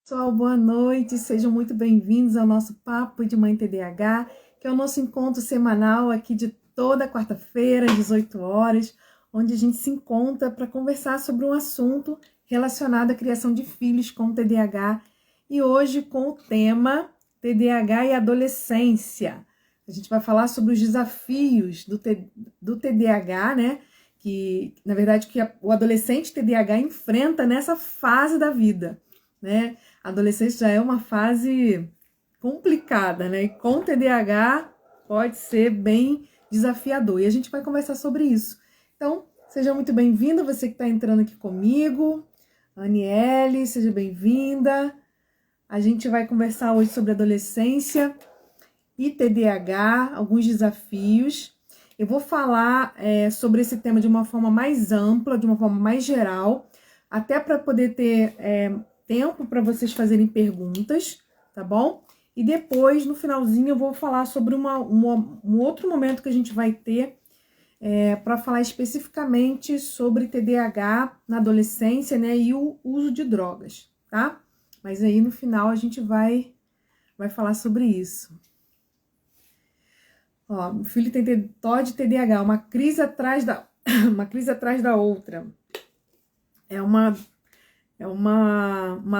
Pessoal, boa noite, sejam muito bem-vindos ao nosso Papo de Mãe TDAH, que é o nosso encontro semanal aqui de toda quarta-feira, às 18 horas, onde a gente se encontra para conversar sobre um assunto relacionado à criação de filhos com TDAH e hoje com o tema TDAH e adolescência. A gente vai falar sobre os desafios do TDAH, né? Que, na verdade, o adolescente TDAH enfrenta nessa fase da vida, né? A adolescência já é uma fase complicada, né? E com TDAH pode ser bem desafiador. E a gente vai conversar sobre isso. Então, seja muito bem-vinda, você que está entrando aqui comigo. Aniele, seja bem-vinda. A gente vai conversar hoje sobre adolescência e TDAH, alguns desafios. Eu vou falar sobre esse tema de uma forma mais ampla, de uma forma mais geral, até para poder ter tempo para vocês fazerem perguntas, tá bom? E depois, no finalzinho, eu vou falar sobre um outro momento que a gente vai ter para falar especificamente sobre TDAH na adolescência, né? E o uso de drogas, tá? Mas aí, no final, a gente vai falar sobre isso. Ó, meu filho tem TOD e TDAH, uma crise atrás da outra. É uma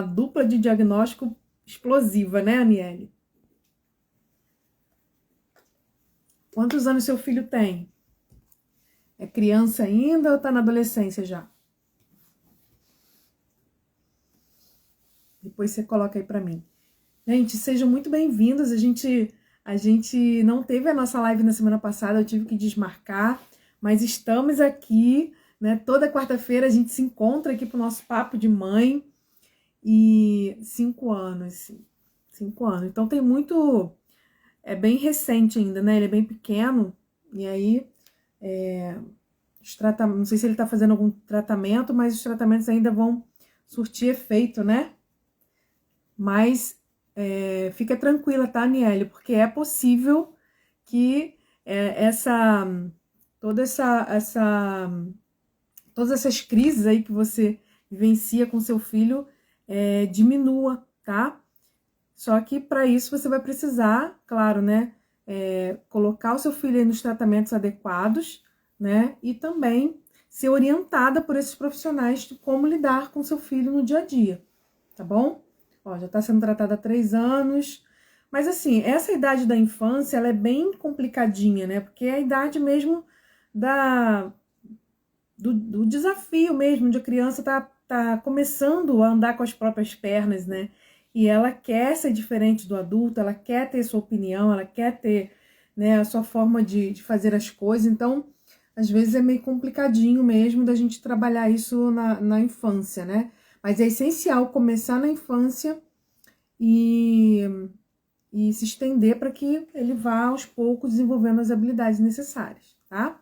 dupla de diagnóstico explosiva, né, Aniele? Quantos anos seu filho tem? É criança ainda ou tá na adolescência já? Depois você coloca aí pra mim. Gente, sejam muito bem-vindos. A gente não teve a nossa live na semana passada, eu tive que desmarcar, mas estamos aqui, né? Toda quarta-feira a gente se encontra aqui pro nosso Papo de Mãe. E 5 anos. Então tem muito... É bem recente ainda, né? Ele é bem pequeno. E aí, não sei se ele tá fazendo algum tratamento, mas os tratamentos ainda vão surtir efeito, né? Mas fica tranquila, tá, Aniele? Porque é possível que todas essas crises aí que você vivencia com seu filho diminua, tá? Só que para isso você vai precisar, claro, né, colocar o seu filho aí nos tratamentos adequados, né, e também ser orientada por esses profissionais de como lidar com seu filho no dia a dia, tá bom? Ó, já está sendo tratada há 3 anos, mas assim, essa idade da infância, ela é bem complicadinha, né, porque é a idade mesmo do desafio mesmo, de a criança tá começando a andar com as próprias pernas, né? E ela quer ser diferente do adulto, ela quer ter sua opinião, ela quer ter, né, a sua forma de fazer as coisas. Então, às vezes é meio complicadinho mesmo da gente trabalhar isso na infância, né? Mas é essencial começar na infância e se estender para que ele vá aos poucos desenvolvendo as habilidades necessárias, tá?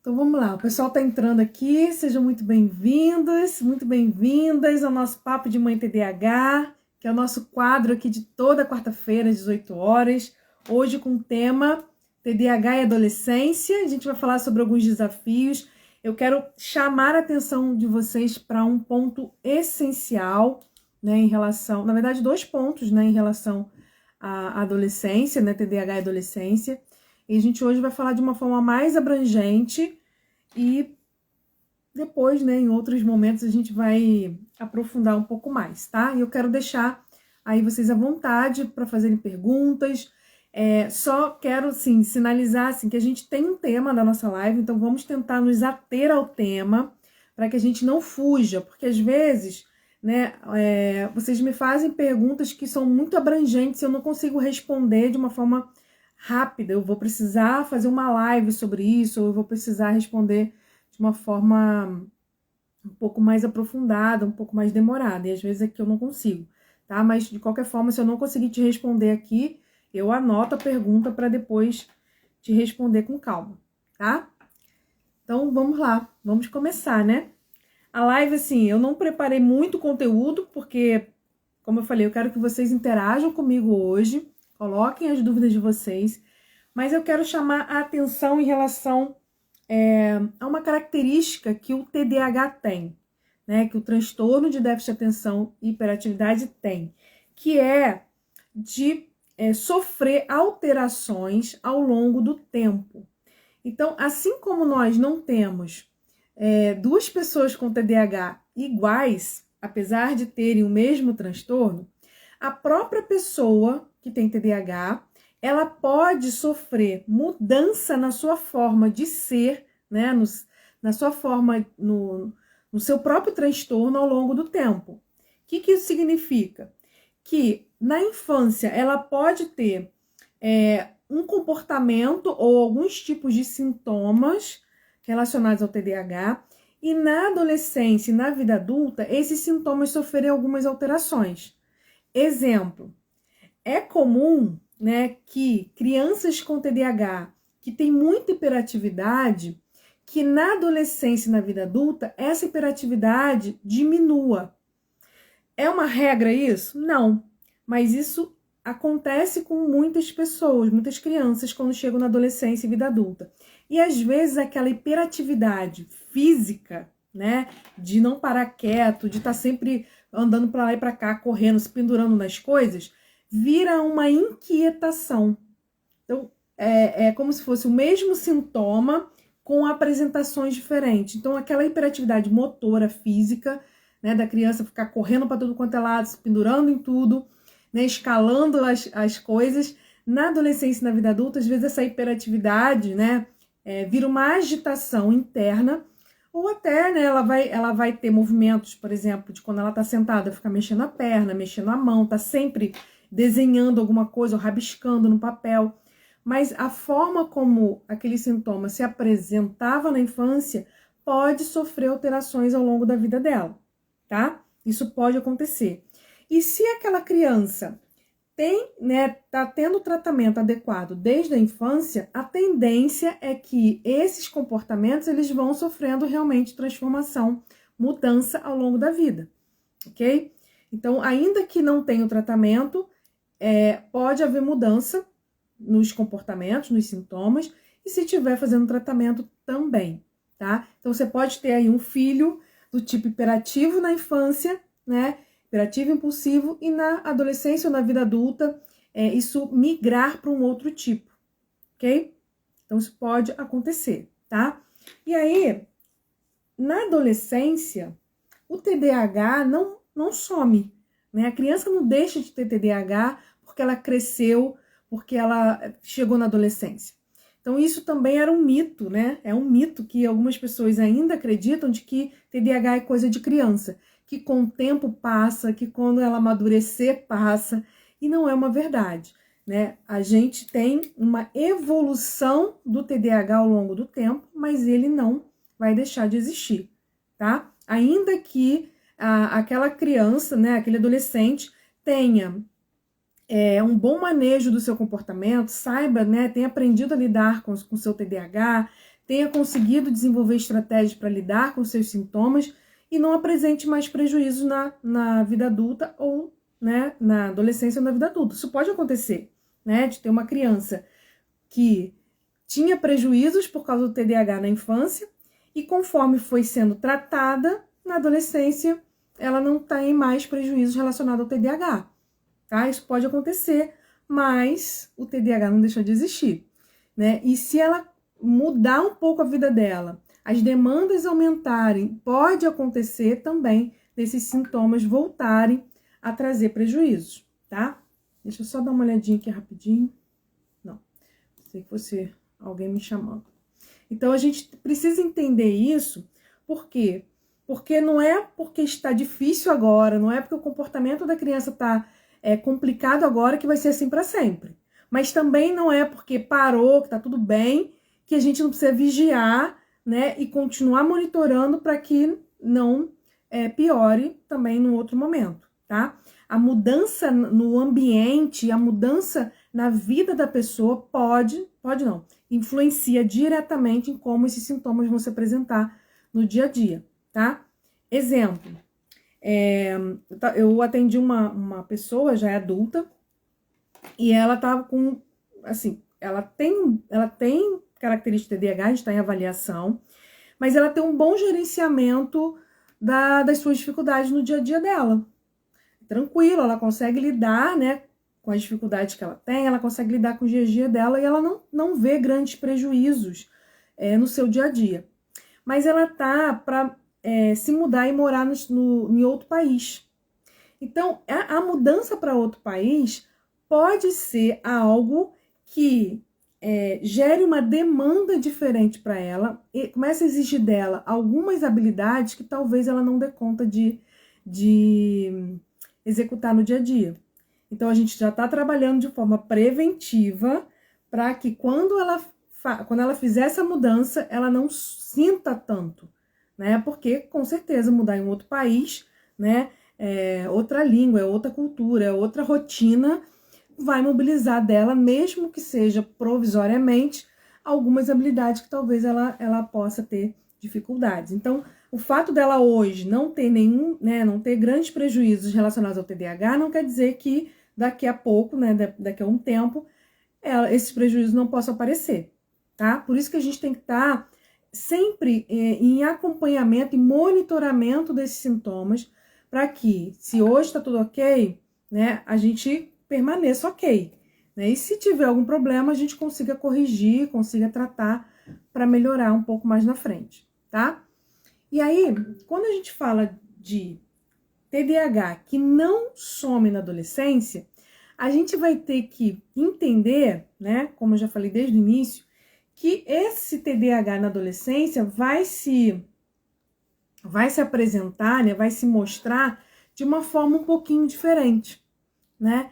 Então vamos lá, o pessoal tá entrando aqui, sejam muito bem-vindos, muito bem-vindas ao nosso Papo de Mãe TDAH, que é o nosso quadro aqui de toda quarta-feira, às 18 horas, hoje com o tema TDAH e adolescência. A gente vai falar sobre alguns desafios. Eu quero chamar a atenção de vocês para um ponto essencial, né, em relação, na verdade, 2 pontos, né, em relação à adolescência, né, TDAH e adolescência. E a gente hoje vai falar de uma forma mais abrangente e depois, né, em outros momentos a gente vai aprofundar um pouco mais, tá? E eu quero deixar aí vocês à vontade para fazerem perguntas. Só quero, assim, sinalizar assim, que a gente tem um tema da nossa live, então vamos tentar nos ater ao tema para que a gente não fuja, porque às vezes, né, vocês me fazem perguntas que são muito abrangentes e eu não consigo responder de uma forma rápida, eu vou precisar fazer uma live sobre isso, ou eu vou precisar responder de uma forma um pouco mais aprofundada, um pouco mais demorada, e às vezes aqui eu não consigo, tá? Mas de qualquer forma, se eu não conseguir te responder aqui, eu anoto a pergunta para depois te responder com calma, tá? Então vamos lá, vamos começar, né? A live, assim, eu não preparei muito conteúdo, porque, como eu falei, eu quero que vocês interajam comigo hoje, coloquem as dúvidas de vocês, mas eu quero chamar a atenção em relação a uma característica que o TDAH tem, né, que o transtorno de déficit de atenção e hiperatividade tem, que é de sofrer alterações ao longo do tempo. Então, assim como nós não temos duas pessoas com TDAH iguais, apesar de terem o mesmo transtorno, a própria pessoa que tem TDAH, ela pode sofrer mudança na sua forma de ser, né, na sua forma, no seu próprio transtorno ao longo do tempo. O que isso significa? Que na infância ela pode ter um comportamento ou alguns tipos de sintomas relacionados ao TDAH, e na adolescência e na vida adulta, esses sintomas sofrerem algumas alterações. Exemplo, é comum, né, que crianças com TDAH que têm muita hiperatividade, que na adolescência e na vida adulta, essa hiperatividade diminua. É uma regra isso? Não, mas isso acontece com muitas pessoas, muitas crianças quando chegam na adolescência e vida adulta. E às vezes aquela hiperatividade física, né, de não parar quieto, de estar sempre andando para lá e para cá, correndo, se pendurando nas coisas, vira uma inquietação. Então, é como se fosse o mesmo sintoma com apresentações diferentes. Então, aquela hiperatividade motora, física, né, da criança ficar correndo para tudo quanto é lado, se pendurando em tudo, né, escalando as coisas. Na adolescência e na vida adulta, às vezes essa hiperatividade, né, vira uma agitação interna, ou até, né, ela vai ter movimentos, por exemplo, de quando ela está sentada, fica mexendo a perna, mexendo a mão, está sempre desenhando alguma coisa ou rabiscando no papel. Mas a forma como aquele sintoma se apresentava na infância pode sofrer alterações ao longo da vida dela, tá? Isso pode acontecer. E se aquela criança tá tendo tratamento adequado desde a infância, a tendência é que esses comportamentos eles vão sofrendo realmente transformação, mudança ao longo da vida, ok? Então, ainda que não tenha o tratamento, pode haver mudança nos comportamentos, nos sintomas, e se estiver fazendo tratamento também, tá? Então, você pode ter aí um filho do tipo hiperativo na infância, né? Hiperativo impulsivo, e na adolescência ou na vida adulta, isso migrar para um outro tipo, ok? Então, isso pode acontecer, tá? E aí, na adolescência, o TDAH não some, né? A criança não deixa de ter TDAH porque ela cresceu, porque ela chegou na adolescência. Então, isso também era um mito, né? É um mito que algumas pessoas ainda acreditam de que TDAH é coisa de criança, que com o tempo passa, que quando ela amadurecer passa, e não é uma verdade, né? A gente tem uma evolução do TDAH ao longo do tempo, mas ele não vai deixar de existir, tá? Ainda que aquela criança, né, aquele adolescente tenha um bom manejo do seu comportamento, saiba, né, tenha aprendido a lidar com o seu TDAH, tenha conseguido desenvolver estratégias para lidar com os seus sintomas e não apresente mais prejuízos na vida adulta ou, né, na adolescência ou na vida adulta. Isso pode acontecer, né, de ter uma criança que tinha prejuízos por causa do TDAH na infância e conforme foi sendo tratada na adolescência, ela não tem mais prejuízos relacionados ao TDAH. Tá? Isso pode acontecer, mas o TDAH não deixou de existir, né? E se ela mudar um pouco a vida dela, as demandas aumentarem, pode acontecer também desses sintomas voltarem a trazer prejuízos, tá? Deixa eu só dar uma olhadinha aqui rapidinho. Não, sei que fosse alguém me chamando. Então, a gente precisa entender isso, por quê? Porque não é porque está difícil agora, não é porque o comportamento da criança está complicado agora que vai ser assim para sempre. Mas também não é porque parou, que tá tudo bem, que a gente não precisa vigiar, né, e continuar monitorando para que não piore também no outro momento, tá? A mudança no ambiente, a mudança na vida da pessoa pode não, influencia diretamente em como esses sintomas vão se apresentar no dia a dia, tá? Exemplo, eu atendi uma pessoa, já é adulta, e ela tava com, assim, ela tem característica de TDAH, a gente está em avaliação, mas ela tem um bom gerenciamento das suas dificuldades no dia a dia dela. Tranquilo, ela consegue lidar, né, com as dificuldades que ela tem, ela consegue lidar com o dia a dia dela e ela não vê grandes prejuízos no seu dia a dia. Mas ela tá para se mudar e morar em outro país. Então, a mudança para outro país pode ser algo que gere uma demanda diferente para ela e começa a exigir dela algumas habilidades que talvez ela não dê conta de executar no dia a dia. Então, a gente já está trabalhando de forma preventiva para que quando ela fizer essa mudança, ela não sinta tanto, né? Porque, com certeza, mudar em outro país, né? Outra língua, outra cultura, outra rotina, vai mobilizar dela, mesmo que seja provisoriamente, algumas habilidades que talvez ela possa ter dificuldades. Então, o fato dela hoje não ter não ter grandes prejuízos relacionados ao TDAH, não quer dizer que daqui a pouco, né, daqui a um tempo, esses prejuízos não possam aparecer, tá? Por isso que a gente tem que estar sempre em acompanhamento e monitoramento desses sintomas, para que, se hoje está tudo ok, né, a gente permaneça ok, né? E se tiver algum problema, a gente consiga corrigir, consiga tratar para melhorar um pouco mais na frente, tá? E aí, quando a gente fala de TDAH que não some na adolescência, a gente vai ter que entender, né, como eu já falei desde o início, que esse TDAH na adolescência vai se apresentar, né, vai se mostrar de uma forma um pouquinho diferente, né?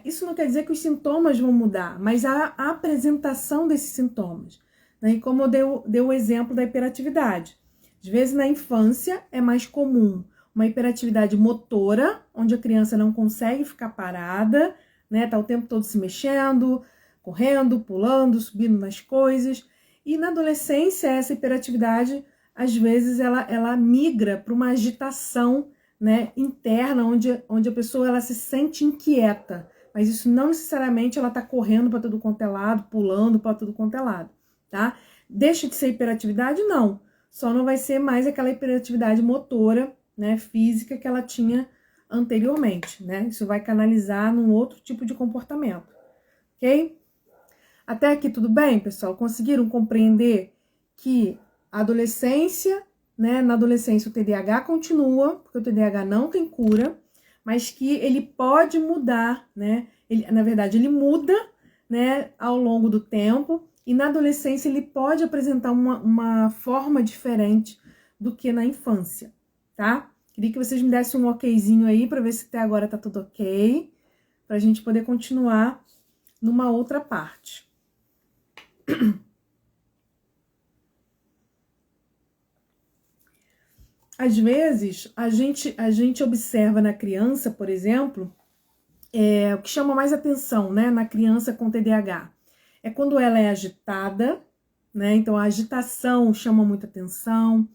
Isso não quer dizer que os sintomas vão mudar, mas a apresentação desses sintomas, né? E como eu dei o exemplo da hiperatividade. Às vezes na infância é mais comum uma hiperatividade motora, onde a criança não consegue ficar parada, né? Tá o tempo todo se mexendo, correndo, pulando, subindo nas coisas. E na adolescência essa hiperatividade às vezes ela migra para uma agitação, né, interna, onde a pessoa ela se sente inquieta, mas isso não necessariamente ela está correndo para tudo quanto é lado, pulando para tudo quanto é lado, tá? Deixa de ser hiperatividade? Não, só não vai ser mais aquela hiperatividade motora, né, física que ela tinha anteriormente, né? Isso vai canalizar num outro tipo de comportamento, ok? Até aqui tudo bem, pessoal? Conseguiram compreender que a adolescência, né, na adolescência o TDAH continua, porque o TDAH não tem cura, mas que ele pode mudar, né? Na verdade, ele muda, né, ao longo do tempo, e na adolescência ele pode apresentar uma forma diferente do que na infância, tá? Queria que vocês me dessem um okzinho aí para ver se até agora tá tudo ok, pra gente poder continuar numa outra parte. Às vezes, a gente observa na criança, por exemplo, o que chama mais atenção, né, na criança com TDAH, é quando ela é agitada, né, então a agitação chama muita atenção,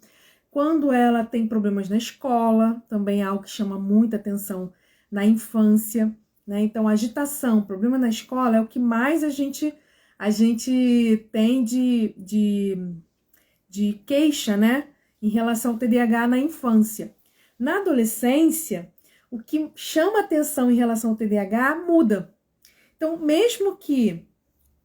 quando ela tem problemas na escola, também é algo que chama muita atenção na infância, né, então a agitação, problema na escola é o que mais a gente tem de queixa, né, em relação ao TDAH na infância. Na adolescência, o que chama atenção em relação ao TDAH muda. Então, mesmo que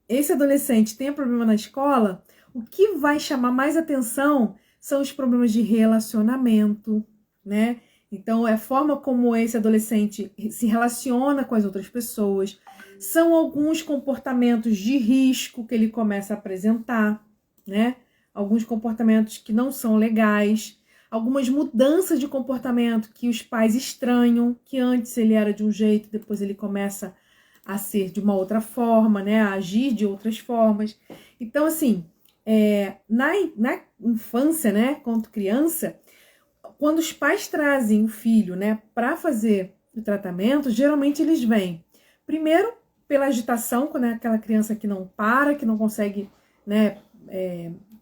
esse adolescente tenha problema na escola, o que vai chamar mais atenção são os problemas de relacionamento, né? Então, é a forma como esse adolescente se relaciona com as outras pessoas, são alguns comportamentos de risco que ele começa a apresentar, né? Alguns comportamentos que não são legais, algumas mudanças de comportamento que os pais estranham, que antes ele era de um jeito, depois ele começa a ser de uma outra forma, né, a agir de outras formas. Então, assim, na infância, né, quando criança, quando os pais trazem o filho, né, para fazer o tratamento, geralmente eles vêm, primeiro, pela agitação, quando é aquela criança que não para, que não consegue, né,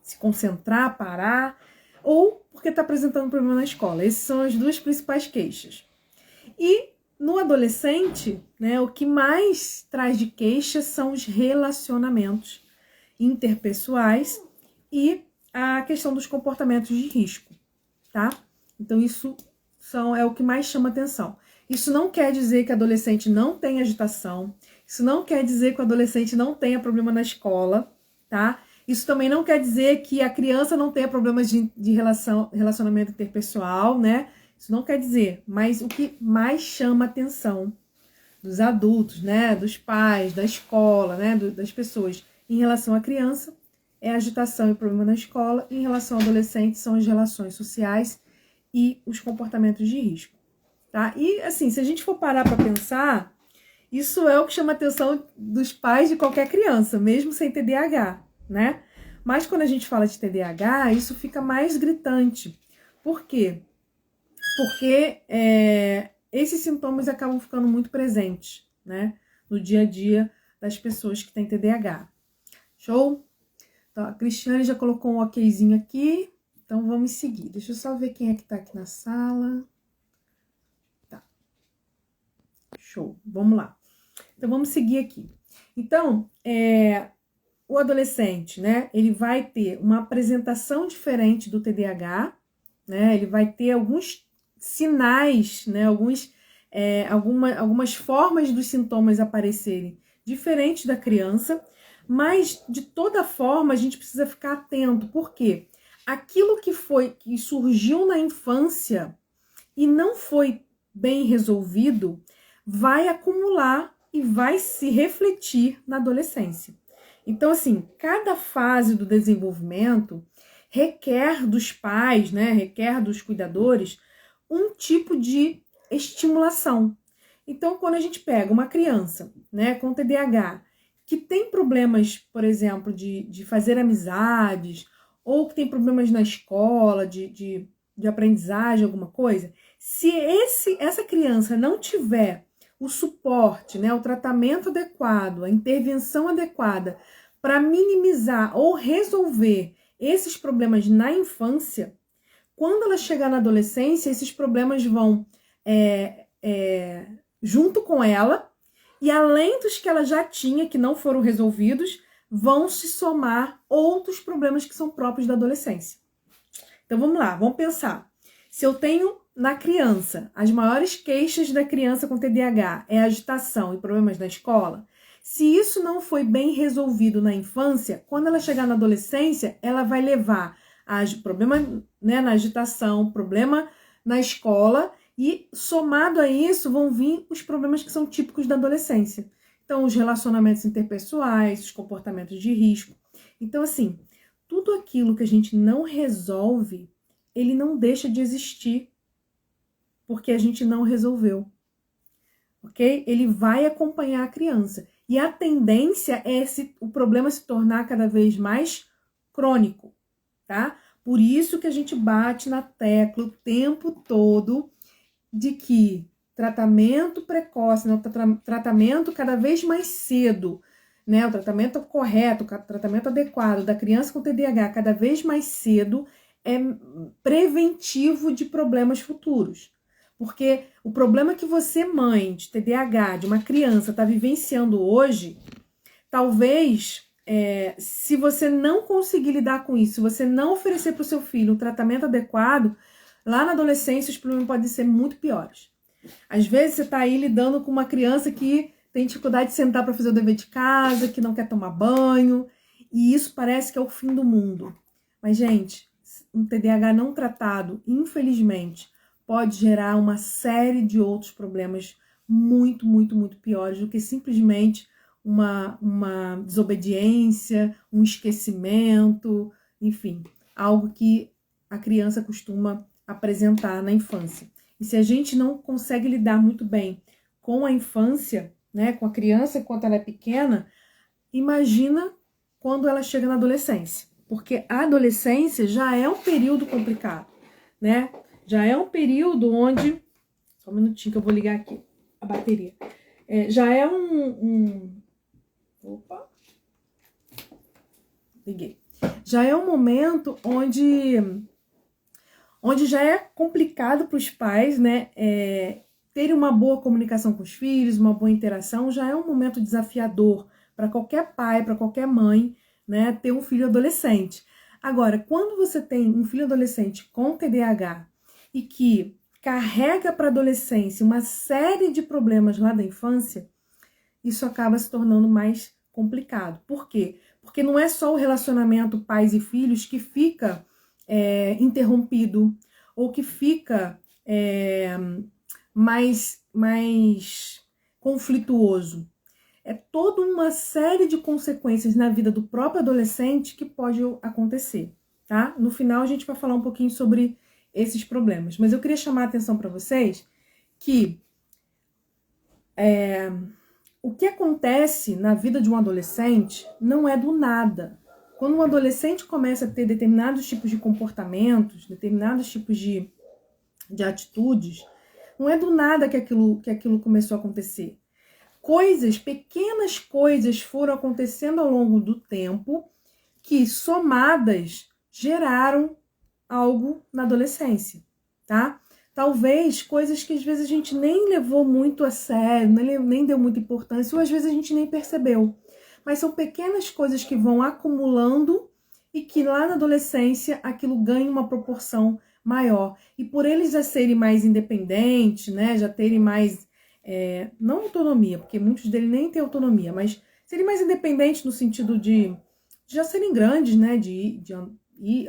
se concentrar, parar, ou porque está apresentando problema na escola. Essas são as duas principais queixas. E no adolescente, né, o que mais traz de queixa são os relacionamentos interpessoais e a questão dos comportamentos de risco, tá? Então isso é o que mais chama atenção. Isso não quer dizer que adolescente não tem agitação, isso não quer dizer que o adolescente não tenha problema na escola, tá? Isso também não quer dizer que a criança não tenha problemas de relacionamento interpessoal, né? Isso não quer dizer, mas o que mais chama atenção dos adultos, né, dos pais, da escola, né, das pessoas em relação à criança é a agitação e problema na escola, em relação ao adolescente são as relações sociais e os comportamentos de risco, tá? E assim, se a gente for parar para pensar, isso é o que chama a atenção dos pais de qualquer criança, mesmo sem TDAH, né? Mas quando a gente fala de TDAH, isso fica mais gritante. Por quê? Porque esses sintomas acabam ficando muito presentes, né? No dia a dia das pessoas que têm TDAH. Show? Então, a Cristiane já colocou um okzinho aqui. Então, vamos seguir. Deixa eu só ver quem é que tá aqui na sala. Tá. Show. Vamos lá. Então, vamos seguir aqui. Então, o adolescente, né? Ele vai ter uma apresentação diferente do TDAH, né? Ele vai ter alguns sinais, né? Algumas formas dos sintomas aparecerem diferentes da criança, mas de toda forma a gente precisa ficar atento, porque aquilo que surgiu na infância e não foi bem resolvido vai acumular e vai se refletir na adolescência. Então, assim, cada fase do desenvolvimento requer dos pais, né, requer dos cuidadores um tipo de estimulação. Então, quando a gente pega uma criança, né, com TDAH, que tem problemas, por exemplo, de fazer amizades, ou que tem problemas na escola, de aprendizagem, alguma coisa, se essa criança não tiver o suporte, né, o tratamento adequado, a intervenção adequada para minimizar ou resolver esses problemas na infância, quando ela chegar na adolescência, esses problemas vão junto com ela, e além dos que ela já tinha, que não foram resolvidos, vão se somar outros problemas que são próprios da adolescência. Então vamos lá, vamos pensar. Se eu tenho na criança, as maiores queixas da criança com TDAH é agitação e problemas na escola, se isso não foi bem resolvido na infância, quando ela chegar na adolescência, ela vai levar a problema, né, na agitação, problema na escola, e somado a isso vão vir os problemas que são típicos da adolescência. Então, os relacionamentos interpessoais, os comportamentos de risco. Então, assim, tudo aquilo que a gente não resolve, ele não deixa de existir porque a gente não resolveu, ok? Ele vai acompanhar a criança. E a tendência é o problema se tornar cada vez mais crônico, tá? Por isso que a gente bate na tecla o tempo todo de que tratamento precoce, né, o tratamento cada vez mais cedo, né, o tratamento correto, o tratamento adequado da criança com TDAH cada vez mais cedo é preventivo de problemas futuros. Porque o problema que você, mãe de TDAH, de uma criança, está vivenciando hoje, talvez, se você não conseguir lidar com isso, se você não oferecer para o seu filho um tratamento adequado, lá na adolescência os problemas podem ser muito piores. Às vezes você está aí lidando com uma criança que tem dificuldade de sentar para fazer o dever de casa, que não quer tomar banho, e isso parece que é o fim do mundo. Mas, gente, um TDAH não tratado, infelizmente, pode gerar uma série de outros problemas muito, muito, muito piores do que simplesmente uma desobediência, um esquecimento, enfim, algo que a criança costuma apresentar na infância. E se a gente não consegue lidar muito bem com a infância, né, com a criança enquanto ela é pequena, imagina quando ela chega na adolescência. Porque a adolescência já é um período complicado, né? Já é um período onde... Só um minutinho que eu vou ligar aqui a bateria. Já é Opa! Liguei. Já é um momento onde já é complicado para os pais, né, terem uma boa comunicação com os filhos, uma boa interação, já é um momento desafiador para qualquer pai, para qualquer mãe, né, ter um filho adolescente. Agora, quando você tem um filho adolescente com TDAH e que carrega para a adolescência uma série de problemas lá da infância, isso acaba se tornando mais complicado. Por quê? Porque não é só o relacionamento pais e filhos que fica interrompido ou que fica mais conflituoso. É toda uma série de consequências na vida do próprio adolescente que pode acontecer, tá? No final a gente vai falar um pouquinho sobre esses problemas, mas eu queria chamar a atenção para vocês que o que acontece na vida de um adolescente não é do nada. Quando um adolescente começa a ter determinados tipos de comportamentos, determinados tipos de atitudes, não é do nada que aquilo começou a acontecer. Pequenas coisas foram acontecendo ao longo do tempo que, somadas, geraram algo na adolescência, tá? Talvez coisas que às vezes a gente nem levou muito a sério, nem deu muita importância, ou às vezes a gente nem percebeu. Mas são pequenas coisas que vão acumulando e que lá na adolescência aquilo ganha uma proporção maior. E por eles já serem mais independentes, né, já terem mais, não autonomia, porque muitos deles nem têm autonomia, mas serem mais independentes no sentido de já serem grandes, né, de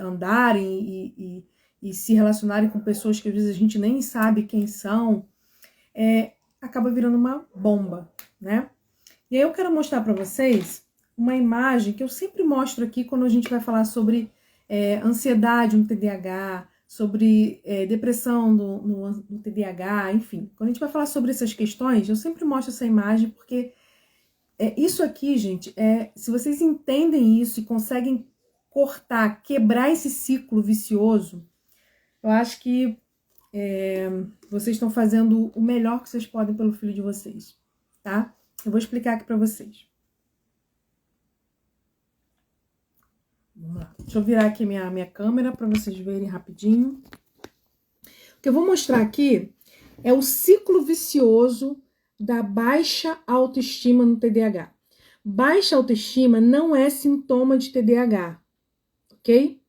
andarem e se relacionarem com pessoas que às vezes a gente nem sabe quem são, acaba virando uma bomba, né? E aí eu quero mostrar para vocês uma imagem que eu sempre mostro aqui quando a gente vai falar sobre ansiedade no TDAH, sobre depressão no TDAH, enfim. Quando a gente vai falar sobre essas questões, eu sempre mostro essa imagem porque isso aqui, gente, se vocês entendem isso e conseguem cortar, quebrar esse ciclo vicioso, eu acho que vocês estão fazendo o melhor que vocês podem pelo filho de vocês, tá? Eu vou explicar aqui para vocês. Vamos lá. Deixa eu virar aqui minha câmera para vocês verem rapidinho. O que eu vou mostrar aqui é o ciclo vicioso da baixa autoestima no TDAH. Baixa autoestima não é sintoma de TDAH, ok?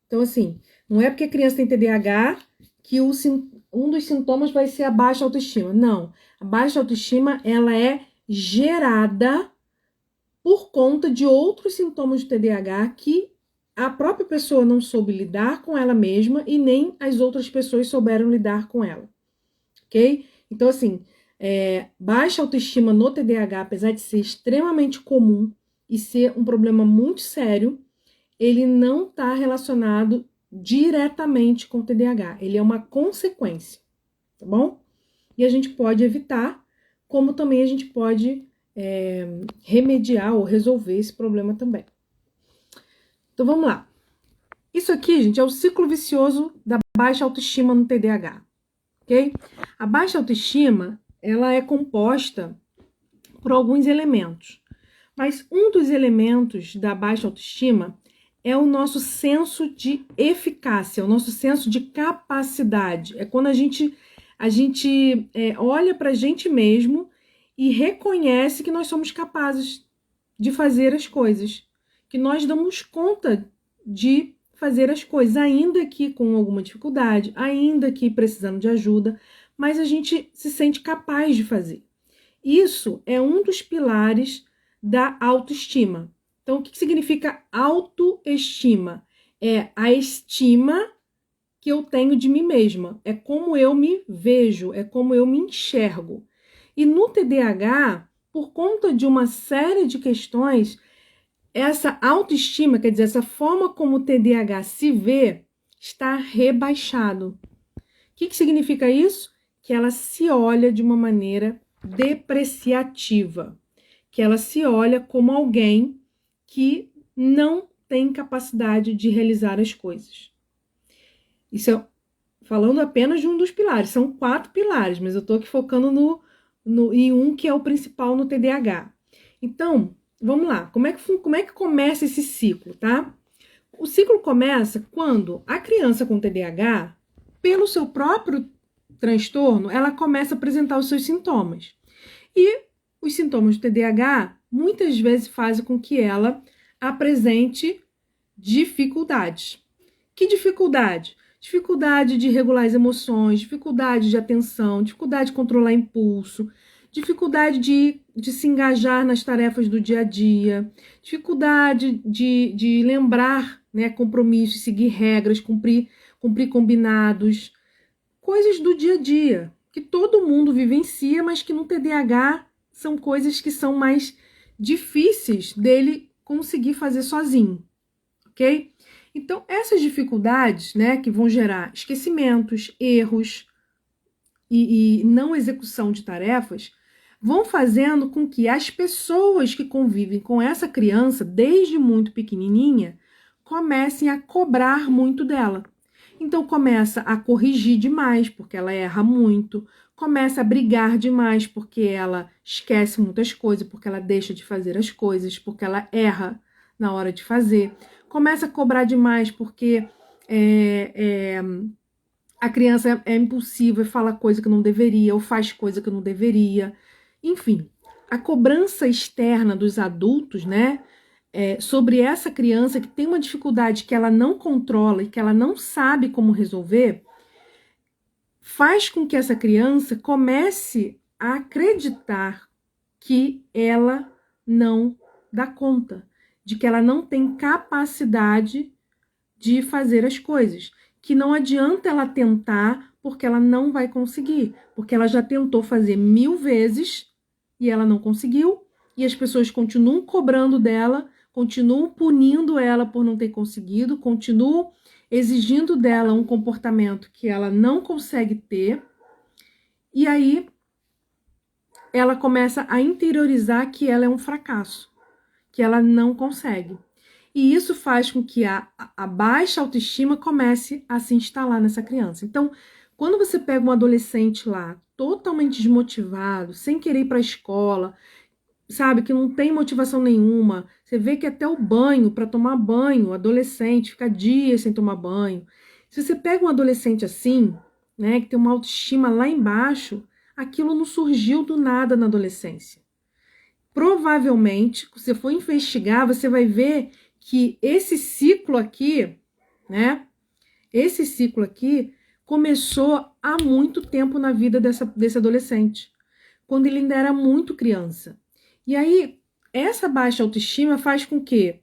Então, assim, não é porque a criança tem TDAH que um dos sintomas vai ser a baixa autoestima. Não. A baixa autoestima, ela é gerada por conta de outros sintomas de TDAH que a própria pessoa não soube lidar com ela mesma e nem as outras pessoas souberam lidar com ela, ok? Então, assim, baixa autoestima no TDAH, apesar de ser extremamente comum e ser um problema muito sério, ele não está relacionado diretamente com o TDAH, ele é uma consequência, tá bom? E a gente pode evitar, como também a gente pode remediar ou resolver esse problema também. Então vamos lá. Isso aqui, gente, é o ciclo vicioso da baixa autoestima no TDAH, ok? A baixa autoestima, ela é composta por alguns elementos, mas um dos elementos da baixa autoestima é o nosso senso de eficácia, o nosso senso de capacidade. É quando a gente olha para a gente mesmo e reconhece que nós somos capazes de fazer as coisas, que nós damos conta de fazer as coisas, ainda que com alguma dificuldade, ainda que precisando de ajuda, mas a gente se sente capaz de fazer. Isso é um dos pilares da autoestima. Então, o que significa autoestima? É a estima que eu tenho de mim mesma, é como eu me vejo, é como eu me enxergo. E no TDAH, por conta de uma série de questões, essa autoestima, quer dizer, essa forma como o TDAH se vê, está rebaixado. O que significa isso? Que ela se olha de uma maneira depreciativa, que ela se olha como alguém que não tem capacidade de realizar as coisas. Isso é falando apenas de um dos pilares, são 4 pilares, mas eu estou aqui focando em um que é o principal no TDAH. Então, vamos lá, como é que começa esse ciclo, tá? O ciclo começa quando a criança com TDAH, pelo seu próprio transtorno, ela começa a apresentar os seus sintomas. E os sintomas do TDAH muitas vezes fazem com que ela apresente dificuldades. Que dificuldade? dificuldade de regular as emoções, dificuldade de atenção, dificuldade de controlar impulso, dificuldade de se engajar nas tarefas do dia a dia, dificuldade de lembrar, né, compromissos, seguir regras, cumprir combinados, coisas do dia a dia, que todo mundo vivencia, mas que no TDAH são coisas que são mais difíceis dele conseguir fazer sozinho, ok? Então, essas dificuldades, né, que vão gerar esquecimentos, erros e não execução de tarefas, vão fazendo com que as pessoas que convivem com essa criança, desde muito pequenininha, comecem a cobrar muito dela. Então, começa a corrigir demais, porque ela erra muito, começa a brigar demais, porque ela esquece muitas coisas, porque ela deixa de fazer as coisas, porque ela erra na hora de fazer, começa a cobrar demais, porque a criança é impulsiva e fala coisa que não deveria, ou faz coisa que não deveria. Enfim, a cobrança externa dos adultos, né, sobre essa criança que tem uma dificuldade que ela não controla e que ela não sabe como resolver, faz com que essa criança comece a acreditar que ela não dá conta, de que ela não tem capacidade de fazer as coisas, que não adianta ela tentar porque ela não vai conseguir, porque ela já tentou fazer 1000 vezes e ela não conseguiu, e as pessoas continuam cobrando dela, continuam punindo ela por não ter conseguido, continuam exigindo dela um comportamento que ela não consegue ter, e aí ela começa a interiorizar que ela é um fracasso, que ela não consegue. E isso faz com que a baixa autoestima comece a se instalar nessa criança. Então, quando você pega um adolescente lá, totalmente desmotivado, sem querer ir para a escola, sabe, que não tem motivação nenhuma, você vê que até o banho, para tomar banho, o adolescente fica dias sem tomar banho. Se você pega um adolescente assim, né, que tem uma autoestima lá embaixo, aquilo não surgiu do nada na adolescência. Provavelmente, se você for investigar, você vai ver que esse ciclo aqui, né? Esse ciclo aqui começou há muito tempo na vida desse adolescente, quando ele ainda era muito criança. E aí, essa baixa autoestima faz com que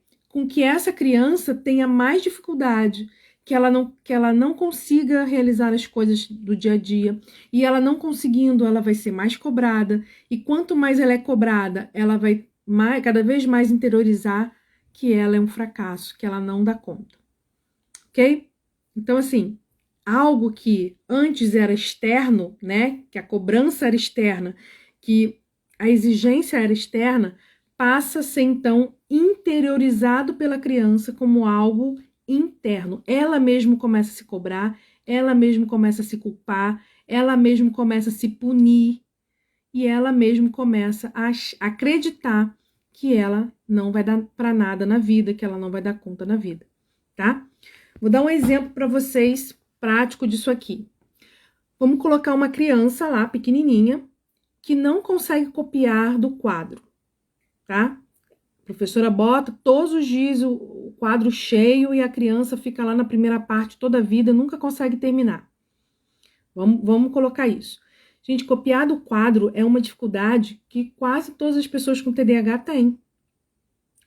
essa criança tenha mais dificuldade, que ela não consiga realizar as coisas do dia a dia. E ela não conseguindo, ela vai ser mais cobrada. E quanto mais ela é cobrada, ela vai cada vez mais interiorizar que ela é um fracasso, que ela não dá conta. Ok? Então, assim, algo que antes era externo, né? Que a cobrança era externa, que a exigência era externa, passa a ser, então, interiorizado pela criança como algo interno. Ela mesmo começa a se cobrar, ela mesmo começa a se culpar, ela mesmo começa a se punir e ela mesmo começa a acreditar que ela não vai dar para nada na vida, que ela não vai dar conta na vida, tá? Vou dar um exemplo para vocês prático disso aqui. Vamos colocar uma criança lá, pequenininha, que não consegue copiar do quadro, tá? A professora bota todos os dias o quadro cheio e a criança fica lá na primeira parte toda a vida, nunca consegue terminar. Vamos colocar isso. Gente, copiar do quadro é uma dificuldade que quase todas as pessoas com TDAH têm.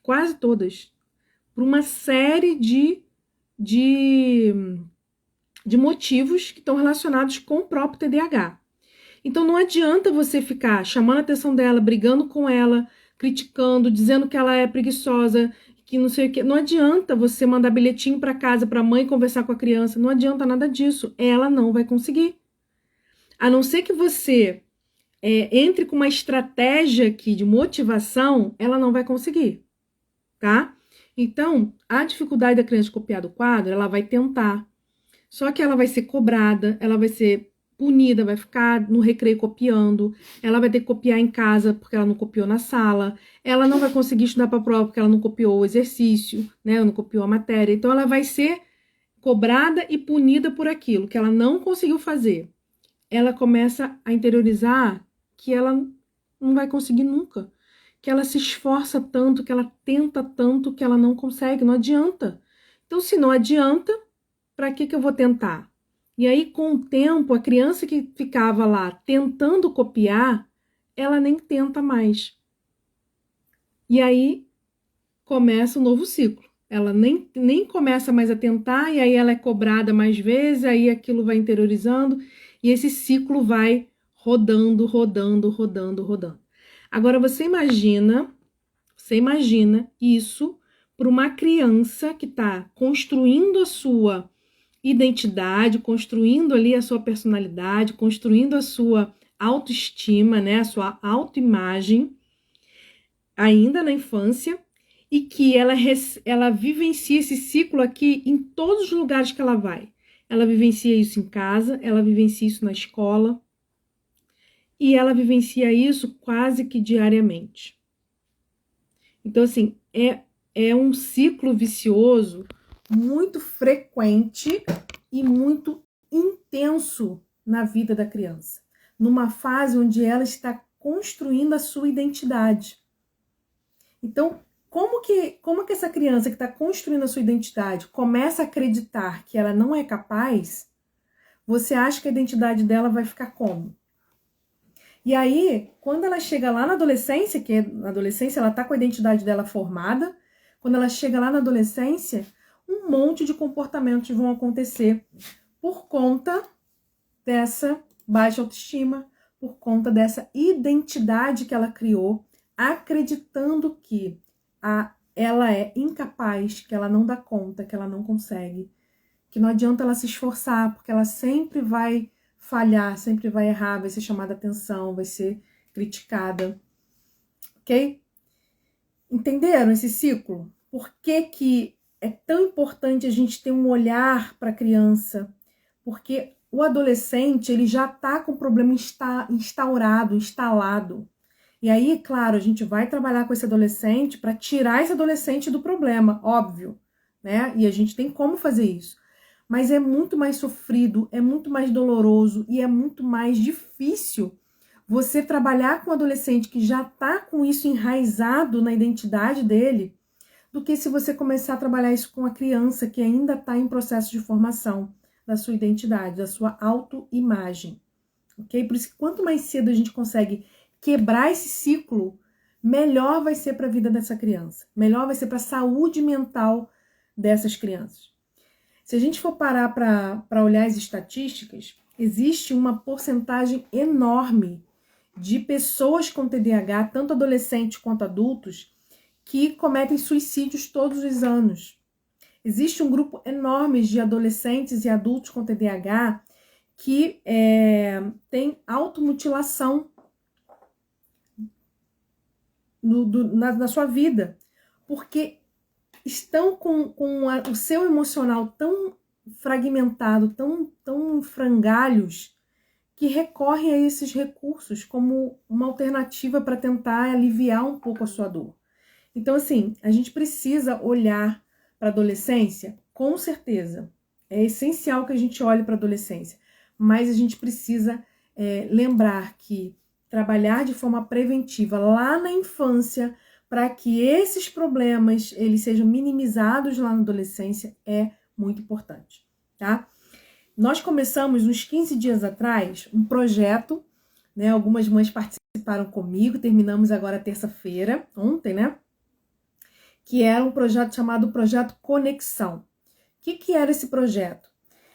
Quase todas. Por uma série de motivos que estão relacionados com o próprio TDAH. Então não adianta você ficar chamando a atenção dela, brigando com ela, criticando, dizendo que ela é preguiçosa, que não sei o que. Não adianta você mandar bilhetinho para casa para a mãe conversar com a criança. Não adianta nada disso. Ela não vai conseguir. A não ser que você entre com uma estratégia aqui de motivação, ela não vai conseguir, tá? Então, a dificuldade da criança de copiar do quadro, ela vai tentar. Só que ela vai ser cobrada, ela vai ser punida, vai ficar no recreio copiando, ela vai ter que copiar em casa porque ela não copiou na sala, ela não vai conseguir estudar para a prova porque ela não copiou o exercício, né? Não copiou a matéria. Então, ela vai ser cobrada e punida por aquilo que ela não conseguiu fazer. Ela começa a interiorizar que ela não vai conseguir nunca, que ela se esforça tanto, que ela tenta tanto, que ela não consegue, não adianta. Então, se não adianta, para que eu vou tentar? E aí, com o tempo, a criança que ficava lá tentando copiar, ela nem tenta mais. E aí começa um novo ciclo. Ela nem começa mais a tentar, e aí ela é cobrada mais vezes, aí aquilo vai interiorizando, e esse ciclo vai rodando, rodando, rodando, rodando. Agora você imagina isso para uma criança que está construindo a sua identidade, construindo ali a sua personalidade, construindo a sua autoestima, né, a sua autoimagem, ainda na infância, e que ela vivencia esse ciclo aqui em todos os lugares que ela vai. Ela vivencia isso em casa, ela vivencia isso na escola, e ela vivencia isso quase que diariamente. Então, assim, é um ciclo vicioso muito frequente e muito intenso na vida da criança, numa fase onde ela está construindo a sua identidade. Então, como que essa criança que está construindo a sua identidade começa a acreditar que ela não é capaz, você acha que a identidade dela vai ficar como? E aí, quando ela chega lá na adolescência, que na adolescência ela está com a identidade dela formada, quando ela chega lá na adolescência, um monte de comportamentos vão acontecer por conta dessa baixa autoestima, por conta dessa identidade que ela criou, acreditando que ela é incapaz, que ela não dá conta, que ela não consegue, que não adianta ela se esforçar, porque ela sempre vai falhar, sempre vai errar, vai ser chamada atenção, vai ser criticada, ok? Entenderam esse ciclo? Por que é tão importante a gente ter um olhar para a criança? Porque o adolescente, ele já está com o problema instaurado, instalado. E aí, claro, a gente vai trabalhar com esse adolescente para tirar esse adolescente do problema, óbvio, né? E a gente tem como fazer isso. Mas é muito mais sofrido, é muito mais doloroso e é muito mais difícil você trabalhar com um adolescente que já está com isso enraizado na identidade dele, do que se você começar a trabalhar isso com a criança que ainda está em processo de formação da sua identidade, da sua autoimagem, ok? Por isso que quanto mais cedo a gente consegue quebrar esse ciclo, melhor vai ser para a vida dessa criança, melhor vai ser para a saúde mental dessas crianças. Se a gente for parar para olhar as estatísticas, existe uma porcentagem enorme de pessoas com TDAH, tanto adolescentes quanto adultos, que cometem suicídios todos os anos. Existe um grupo enorme de adolescentes e adultos com TDAH que tem automutilação na sua vida, porque estão com o seu emocional tão fragmentado, tão em frangalhos, que recorrem a esses recursos como uma alternativa para tentar aliviar um pouco a sua dor. Então, assim, a gente precisa olhar para a adolescência, com certeza. É essencial que a gente olhe para a adolescência, mas a gente precisa lembrar que trabalhar de forma preventiva lá na infância, para que esses problemas eles sejam minimizados lá na adolescência, é muito importante, tá? Nós começamos uns 15 dias atrás um projeto, né? Algumas mães participaram comigo, terminamos agora terça-feira, ontem, né? Que era um projeto chamado Projeto Conexão. O que era esse projeto?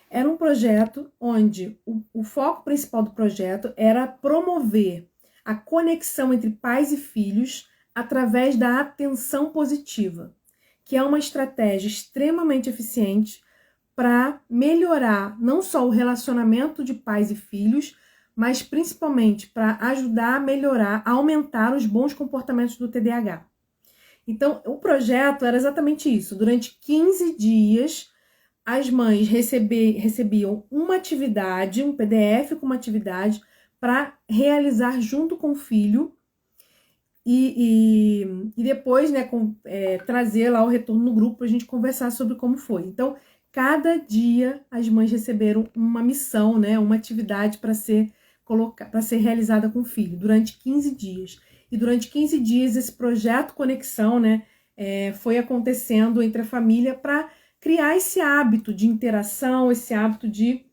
Era um projeto onde o foco principal do projeto era promover a conexão entre pais e filhos através da atenção positiva, que é uma estratégia extremamente eficiente para melhorar não só o relacionamento de pais e filhos, mas principalmente para ajudar a melhorar, a aumentar os bons comportamentos do TDAH. Então, o projeto era exatamente isso. Durante 15 dias, as mães recebiam uma atividade, um PDF com uma atividade, para realizar junto com o filho e depois, né, trazer lá o retorno no grupo para a gente conversar sobre como foi. Então, cada dia as mães receberam uma missão, né, uma atividade para ser realizada com o filho durante 15 dias. E durante 15 dias esse projeto Conexão, né, foi acontecendo entre a família para criar esse hábito de interação, esse hábito de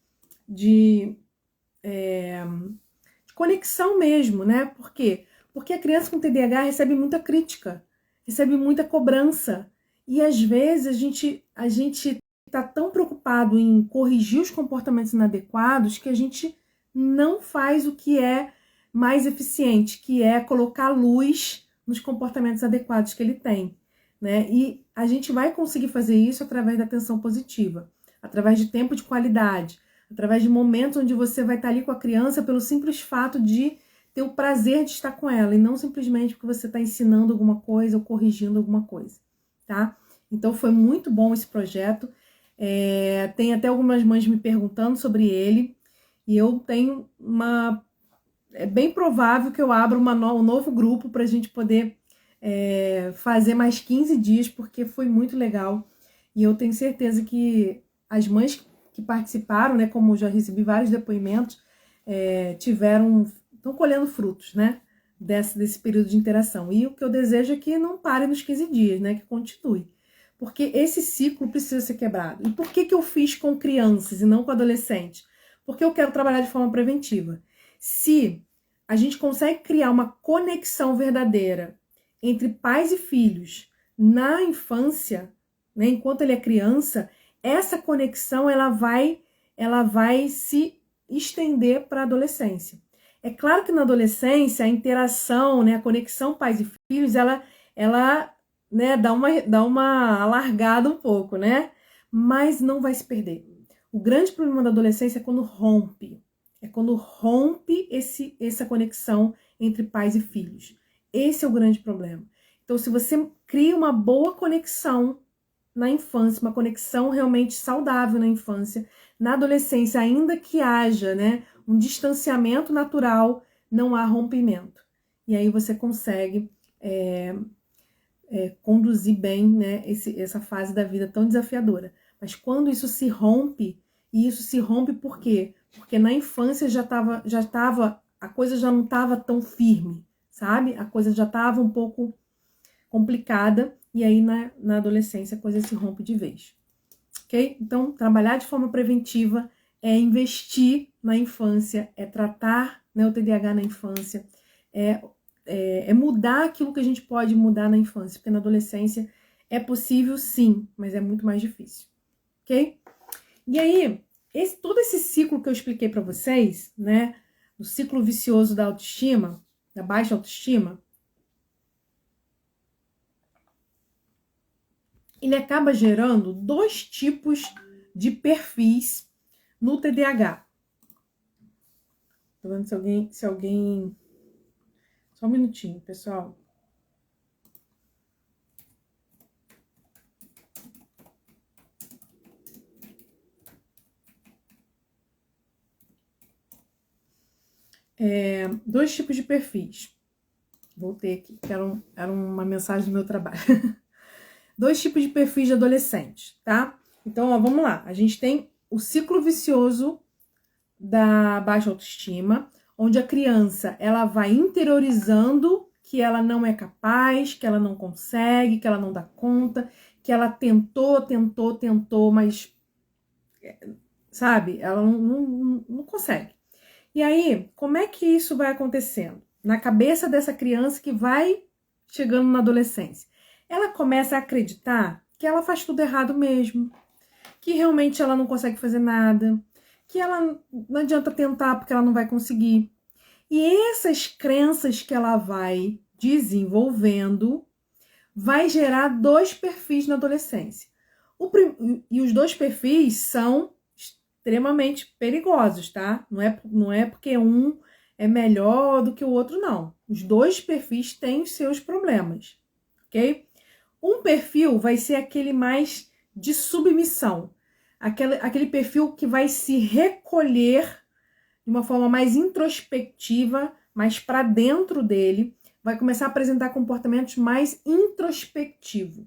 conexão mesmo, né? Por quê? Porque a criança com TDAH recebe muita crítica, recebe muita cobrança. E às vezes a gente está tão preocupado em corrigir os comportamentos inadequados que a gente não faz o que é mais eficiente, que é colocar luz nos comportamentos adequados que ele tem, né? E a gente vai conseguir fazer isso através da atenção positiva, através de tempo de qualidade, através de momentos onde você vai estar ali com a criança pelo simples fato de ter o prazer de estar com ela, e não simplesmente porque você está ensinando alguma coisa ou corrigindo alguma coisa, tá? Então foi muito bom esse projeto. Tem até algumas mães me perguntando sobre ele, e eu tenho uma... É bem provável que eu abra um novo grupo para a gente poder fazer mais 15 dias, porque foi muito legal. E eu tenho certeza que as mães que participaram, né, como eu já recebi vários depoimentos, estão colhendo frutos, né, desse período de interação. E o que eu desejo é que não pare nos 15 dias, né, que continue. Porque esse ciclo precisa ser quebrado. E por que eu fiz com crianças e não com adolescentes? Porque eu quero trabalhar de forma preventiva. Se a gente consegue criar uma conexão verdadeira entre pais e filhos na infância, né, enquanto ele é criança, essa conexão ela vai se estender para a adolescência. É claro que na adolescência a interação, né, a conexão pais e filhos, ela né, dá uma alargada um pouco, né? Mas não vai se perder. O grande problema da adolescência é quando rompe. É quando rompe essa conexão entre pais e filhos. Esse é o grande problema. Então, se você cria uma boa conexão na infância, uma conexão realmente saudável na infância, na adolescência, ainda que haja, né, um distanciamento natural, não há rompimento. E aí você consegue conduzir bem, né, essa fase da vida tão desafiadora. Mas quando isso se rompe, e isso se rompe por quê? Porque na infância a coisa já não estava tão firme, sabe? A coisa já estava um pouco complicada, e aí na adolescência a coisa se rompe de vez. Ok? Então, trabalhar de forma preventiva é investir na infância, é tratar, né, o TDAH na infância, é mudar aquilo que a gente pode mudar na infância, porque na adolescência é possível sim, mas é muito mais difícil, ok? E aí, todo esse ciclo que eu expliquei para vocês, né, o ciclo vicioso da autoestima, da baixa autoestima, ele acaba gerando 2 tipos de perfis no TDAH. Tô vendo se alguém... Só um minutinho, pessoal. Dois tipos de perfis. Voltei aqui, que era uma mensagem do meu trabalho. 2 tipos de perfis de adolescentes, tá? Então, ó, vamos lá. A gente tem o ciclo vicioso da baixa autoestima, onde a criança ela vai interiorizando que ela não é capaz, que ela não consegue, que ela não dá conta, que ela tentou, mas, sabe, ela não consegue. E aí, como é que isso vai acontecendo? Na cabeça dessa criança que vai chegando na adolescência. Ela começa a acreditar que ela faz tudo errado mesmo, que realmente ela não consegue fazer nada, que ela não adianta tentar porque ela não vai conseguir. E essas crenças que ela vai desenvolvendo vai gerar 2 perfis na adolescência. E os 2 perfis são extremamente perigosos, tá? Não é porque um é melhor do que o outro, não. Os 2 perfis têm os seus problemas, ok? Um perfil vai ser aquele mais de submissão, aquele perfil que vai se recolher de uma forma mais introspectiva, mais para dentro dele, vai começar a apresentar comportamentos mais introspectivos.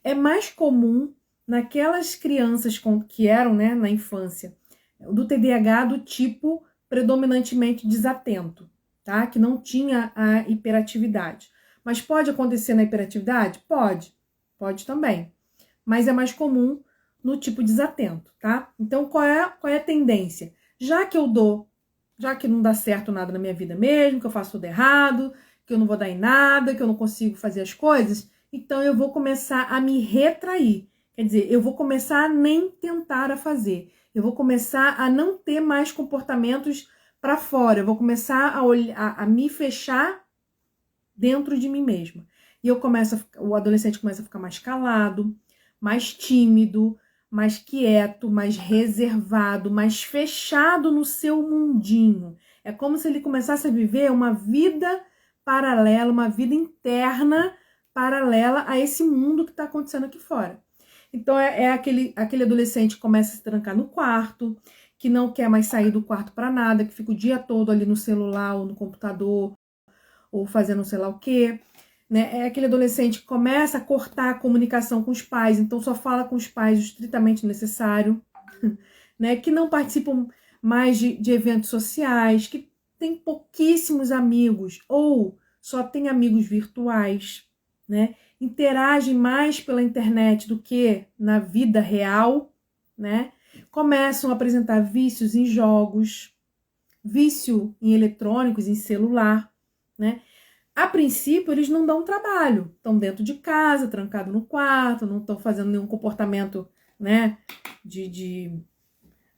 É mais comum naquelas crianças que eram, né, na infância, do TDAH do tipo predominantemente desatento, tá? Que não tinha a hiperatividade. Mas pode acontecer na hiperatividade? Pode também. Mas é mais comum no tipo desatento, tá? Então, qual é a tendência? Já que não dá certo nada na minha vida mesmo, que eu faço tudo errado, que eu não vou dar em nada, que eu não consigo fazer as coisas, então eu vou começar a me retrair. Quer dizer, eu vou começar a nem tentar a fazer. Eu vou começar a não ter mais comportamentos para fora. Eu vou começar a me fechar dentro de mim mesma. E o adolescente começa a ficar mais calado, mais tímido, mais quieto, mais reservado, mais fechado no seu mundinho. É como se ele começasse a viver uma vida paralela, uma vida interna paralela a esse mundo que está acontecendo aqui fora. Então é aquele adolescente que começa a se trancar no quarto, que não quer mais sair do quarto para nada, que fica o dia todo ali no celular ou no computador, ou fazendo sei lá o quê. Né? É aquele adolescente que começa a cortar a comunicação com os pais, então só fala com os pais o estritamente necessário, né? Que não participam mais de eventos sociais, que tem pouquíssimos amigos ou só tem amigos virtuais, né? Interagem mais pela internet do que na vida real, né? Começam a apresentar vícios em jogos, vício em eletrônicos, em celular, né? A princípio, eles não dão trabalho, estão dentro de casa, trancado no quarto, não estão fazendo nenhum comportamento, né, de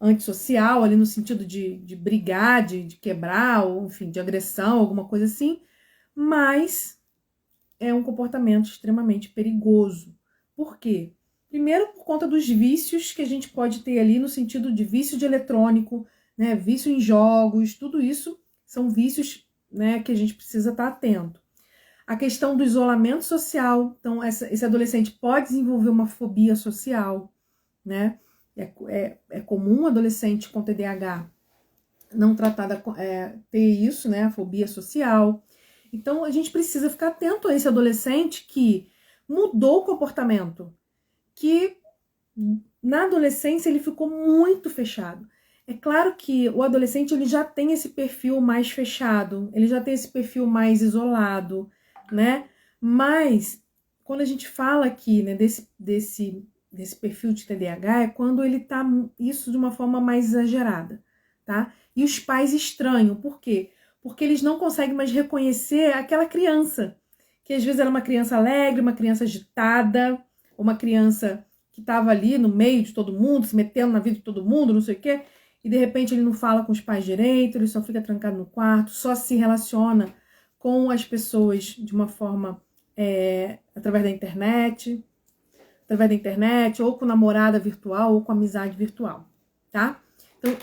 antissocial, ali no sentido de brigar, de quebrar, ou enfim, de agressão, alguma coisa assim, mas é um comportamento extremamente perigoso. Por quê? Primeiro, por conta dos vícios que a gente pode ter ali, no sentido de vício de eletrônico, né, vício em jogos, tudo isso são vícios, né, que a gente precisa estar atento. A questão do isolamento social, então esse adolescente pode desenvolver uma fobia social, né? É comum um adolescente com TDAH não tratada ter isso, né? A fobia social. Então a gente precisa ficar atento a esse adolescente que mudou o comportamento, que na adolescência ele ficou muito fechado. É claro que o adolescente ele já tem esse perfil mais fechado, ele já tem esse perfil mais isolado, né? Mas quando a gente fala aqui, né, desse perfil de TDAH, é quando ele tá isso de uma forma mais exagerada, tá? E os pais estranham, por quê? Porque eles não conseguem mais reconhecer aquela criança, que às vezes era uma criança alegre, uma criança agitada, uma criança que estava ali no meio de todo mundo, se metendo na vida de todo mundo, não sei o quê, e de repente ele não fala com os pais direito, ele só fica trancado no quarto, só se relaciona com as pessoas de uma forma através da internet, ou com namorada virtual, ou com amizade virtual, tá? Então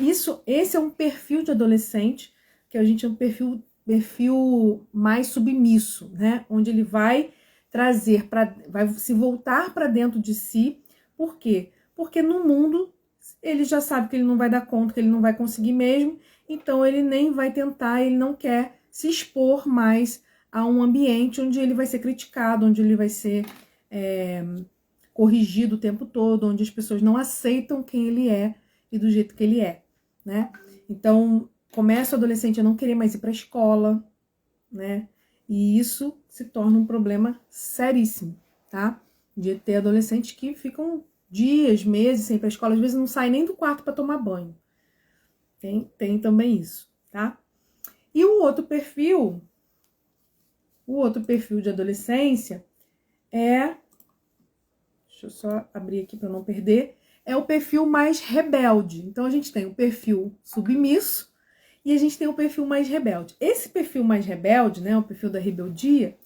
esse é um perfil de adolescente que a gente é um perfil mais submisso, né? Onde ele vai vai se voltar para dentro de si. Por quê? Porque no mundo ele já sabe que ele não vai dar conta, que ele não vai conseguir mesmo, então ele nem vai tentar, ele não quer se expor mais a um ambiente onde ele vai ser criticado, onde ele vai ser corrigido o tempo todo, onde as pessoas não aceitam quem ele é e do jeito que ele é, né? Então, começa o adolescente a não querer mais ir para a escola, né? E isso se torna um problema seríssimo, tá? De ter adolescentes que ficam dias, meses sem ir para a escola, às vezes não saem nem do quarto para tomar banho. Tem também isso, tá? E o outro perfil de adolescência deixa eu só abrir aqui para não perder, é o perfil mais rebelde. Então a gente tem o perfil submisso e a gente tem o perfil mais rebelde. Esse perfil mais rebelde, né, o perfil da rebeldia,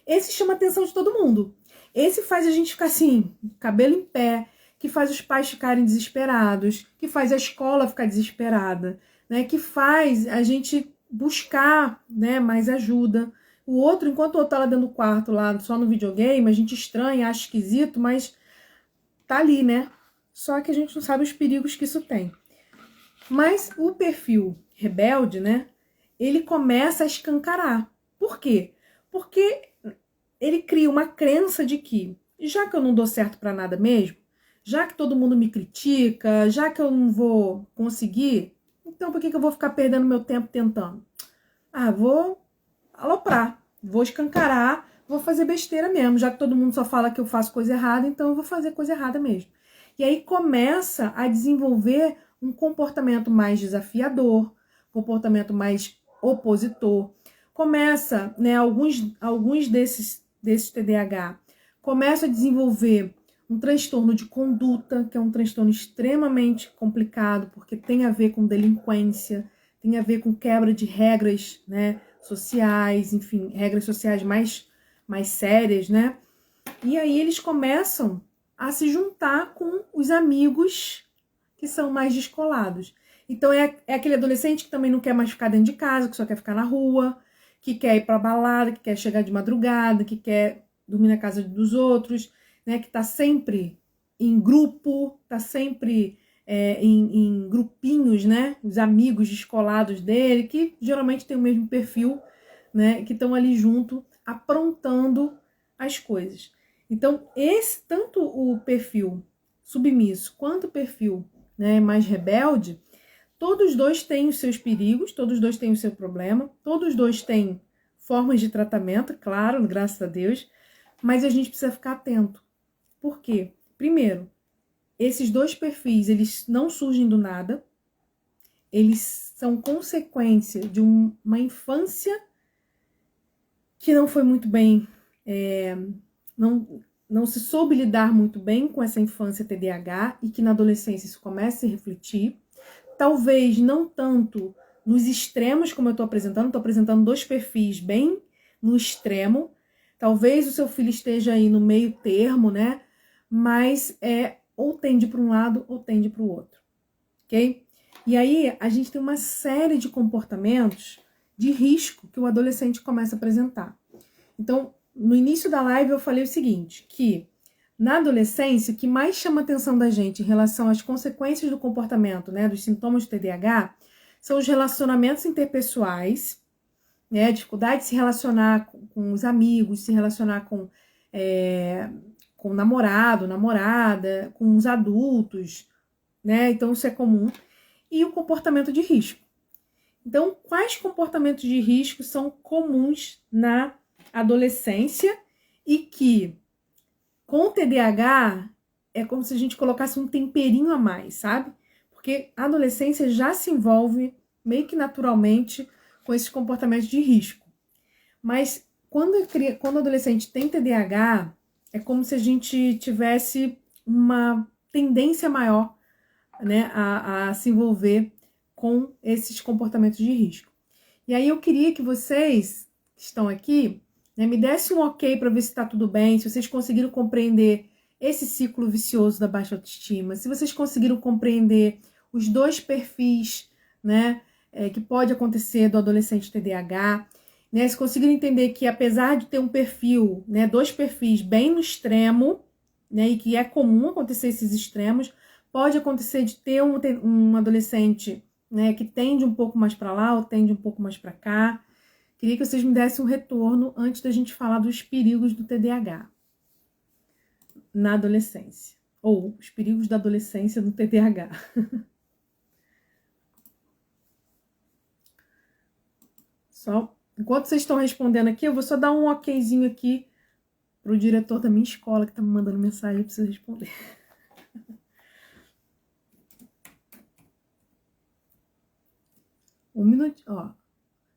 esse chama a atenção de todo mundo. Esse faz a gente ficar assim, cabelo em pé, que faz os pais ficarem desesperados, que faz a escola ficar desesperada, né, que faz a gente buscar, né, mais ajuda. O outro, enquanto o outro tá lá dentro do quarto, lá só no videogame, a gente estranha, acha esquisito, mas tá ali, né? Só que a gente não sabe os perigos que isso tem. Mas o perfil rebelde, né? Ele começa a escancarar. Por quê? Porque ele cria uma crença de que, já que eu não dou certo para nada mesmo, já que todo mundo me critica, já que eu não vou conseguir, então por que eu vou ficar perdendo meu tempo tentando? Ah, vou aloprar, vou escancarar, vou fazer besteira mesmo, já que todo mundo só fala que eu faço coisa errada, então eu vou fazer coisa errada mesmo. E aí começa a desenvolver um comportamento mais desafiador, comportamento mais opositor. Começa, né, alguns desses TDAH começam a desenvolver um transtorno de conduta, que é um transtorno extremamente complicado, porque tem a ver com delinquência, tem a ver com quebra de regras, né, sociais, enfim, regras sociais mais sérias, né? E aí eles começam a se juntar com os amigos que são mais descolados. Então é aquele adolescente que também não quer mais ficar dentro de casa, que só quer ficar na rua, que quer ir pra balada, que quer chegar de madrugada, que quer dormir na casa dos outros, né? Que tá sempre em grupo, tá sempre em grupinhos, né? Os amigos descolados dele, que geralmente tem o mesmo perfil, né? Que estão ali junto, aprontando as coisas. Então, tanto o perfil submisso quanto o perfil, né, mais rebelde, todos dois têm os seus perigos, todos dois têm o seu problema, todos dois têm formas de tratamento, claro, graças a Deus, mas a gente precisa ficar atento. Por quê? Primeiro, esses dois perfis, eles não surgem do nada, eles são consequência de uma infância que não foi muito bem, não se soube lidar muito bem com essa infância TDAH e que na adolescência isso começa a se refletir. Talvez não tanto nos extremos como eu estou apresentando dois perfis bem no extremo. Talvez o seu filho esteja aí no meio termo, né? Mas ou tende para um lado ou tende para o outro, ok? E aí a gente tem uma série de comportamentos de risco que o adolescente começa a apresentar. Então, no início da live eu falei o seguinte, que na adolescência o que mais chama a atenção da gente em relação às consequências do comportamento, né, dos sintomas do TDAH, são os relacionamentos interpessoais, né, a dificuldade de se relacionar com os amigos, se relacionar com o namorado, namorada, com os adultos, né, então isso é comum, e o comportamento de risco. Então, quais comportamentos de risco são comuns na adolescência e que com o TDAH é como se a gente colocasse um temperinho a mais, sabe? Porque a adolescência já se envolve meio que naturalmente com esses comportamentos de risco. Mas quando o adolescente tem TDAH, é como se a gente tivesse uma tendência maior, né, a se envolver com esses comportamentos de risco. E aí eu queria que vocês que estão aqui, né, me dessem um ok para ver se está tudo bem, se vocês conseguiram compreender esse ciclo vicioso da baixa autoestima, se vocês conseguiram compreender os dois perfis, né, que pode acontecer do adolescente TDAH, né, se conseguiram entender que apesar de ter um perfil, né, dois perfis bem no extremo, né, e que é comum acontecer esses extremos, pode acontecer de ter um adolescente, né, que tende um pouco mais para lá ou tende um pouco mais para cá. Queria que vocês me dessem um retorno antes da gente falar dos perigos do TDAH na adolescência. Ou os perigos da adolescência no TDAH. Só, enquanto vocês estão respondendo aqui, eu vou só dar um okzinho aqui pro diretor da minha escola que tá me mandando mensagem, eu preciso responder. Um minuto, ó.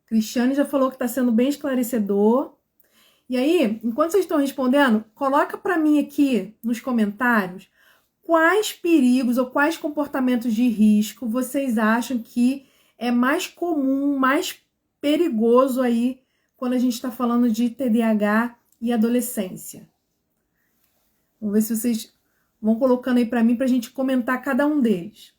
Cristiane já falou que está sendo bem esclarecedor. E aí, enquanto vocês estão respondendo, coloca para mim aqui nos comentários quais perigos ou quais comportamentos de risco vocês acham que é mais comum, mais perigoso aí quando a gente está falando de TDAH e adolescência. Vamos ver se vocês vão colocando aí para mim para a gente comentar cada um deles.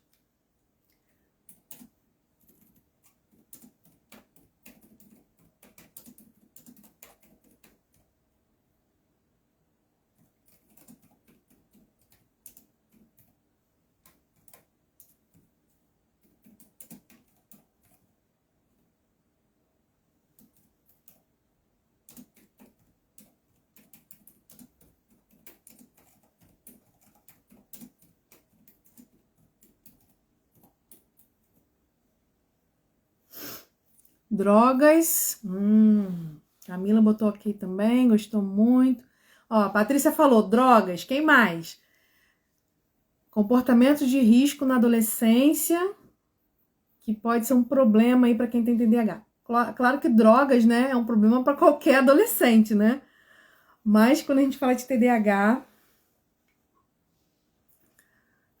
Drogas. Camila botou aqui também, gostou muito. Ó, a Patrícia falou drogas. Quem mais? Comportamentos de risco na adolescência, que pode ser um problema aí para quem tem TDAH. Claro que drogas, né, é um problema para qualquer adolescente, né? Mas quando a gente fala de TDAH,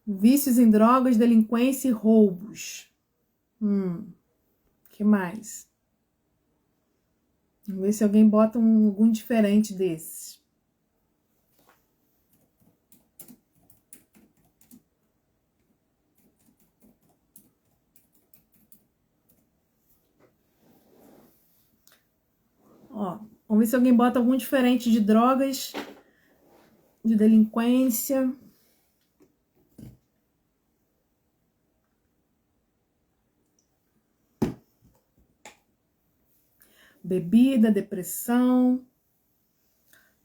vícios em drogas, delinquência e roubos. Que mais? Vamos ver se alguém bota algum diferente desses. Ó, vamos ver se alguém bota algum diferente de drogas, de delinquência. Bebida, depressão.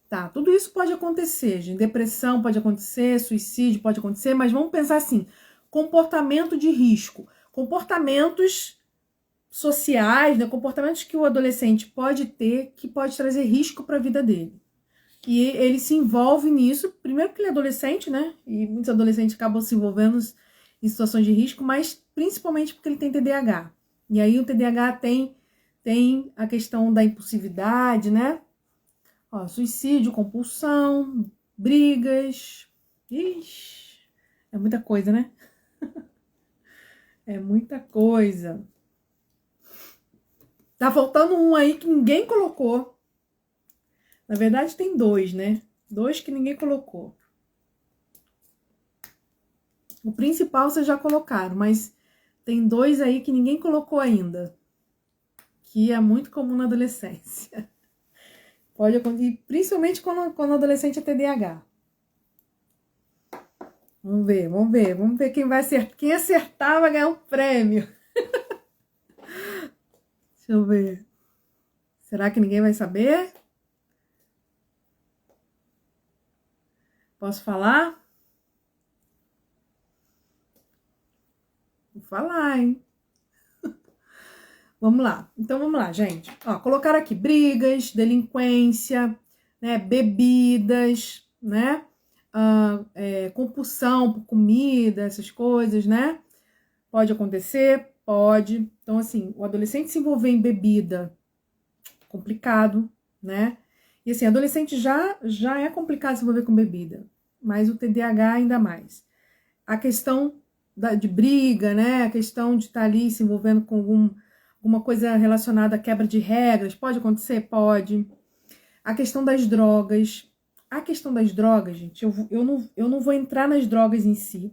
Tá, tudo isso pode acontecer, gente. Depressão pode acontecer, suicídio pode acontecer, mas vamos pensar assim, comportamento de risco. Comportamentos sociais, né? Comportamentos que o adolescente pode ter, que pode trazer risco para a vida dele. E ele se envolve nisso, primeiro porque ele é adolescente, né? E muitos adolescentes acabam se envolvendo em situações de risco, mas principalmente porque ele tem TDAH. E aí o TDAH tem a questão da impulsividade, né? Ó, suicídio, compulsão, brigas. Ixi, é muita coisa, né? É muita coisa. Tá faltando um aí que ninguém colocou. Na verdade tem dois, né? Dois que ninguém colocou. O principal vocês já colocaram, mas tem dois aí que ninguém colocou ainda. Que é muito comum na adolescência. Pode acontecer, principalmente quando o adolescente é TDAH. Vamos ver quem vai acertar. Quem acertar vai ganhar um prêmio. Deixa eu ver. Será que ninguém vai saber? Posso falar? Vou falar, hein? Vamos lá. Então, vamos lá, gente. Ó, colocaram aqui brigas, delinquência, né, bebidas, né, compulsão por comida, essas coisas, né? Pode acontecer? Pode. Então, assim, o adolescente se envolver em bebida, complicado, né? E, assim, adolescente já é complicado se envolver com bebida, mas o TDAH ainda mais. A questão de briga, né? A questão de estar ali se envolvendo com alguma coisa relacionada à quebra de regras, pode acontecer? Pode. A questão das drogas. A questão das drogas, gente, eu não vou entrar nas drogas em si,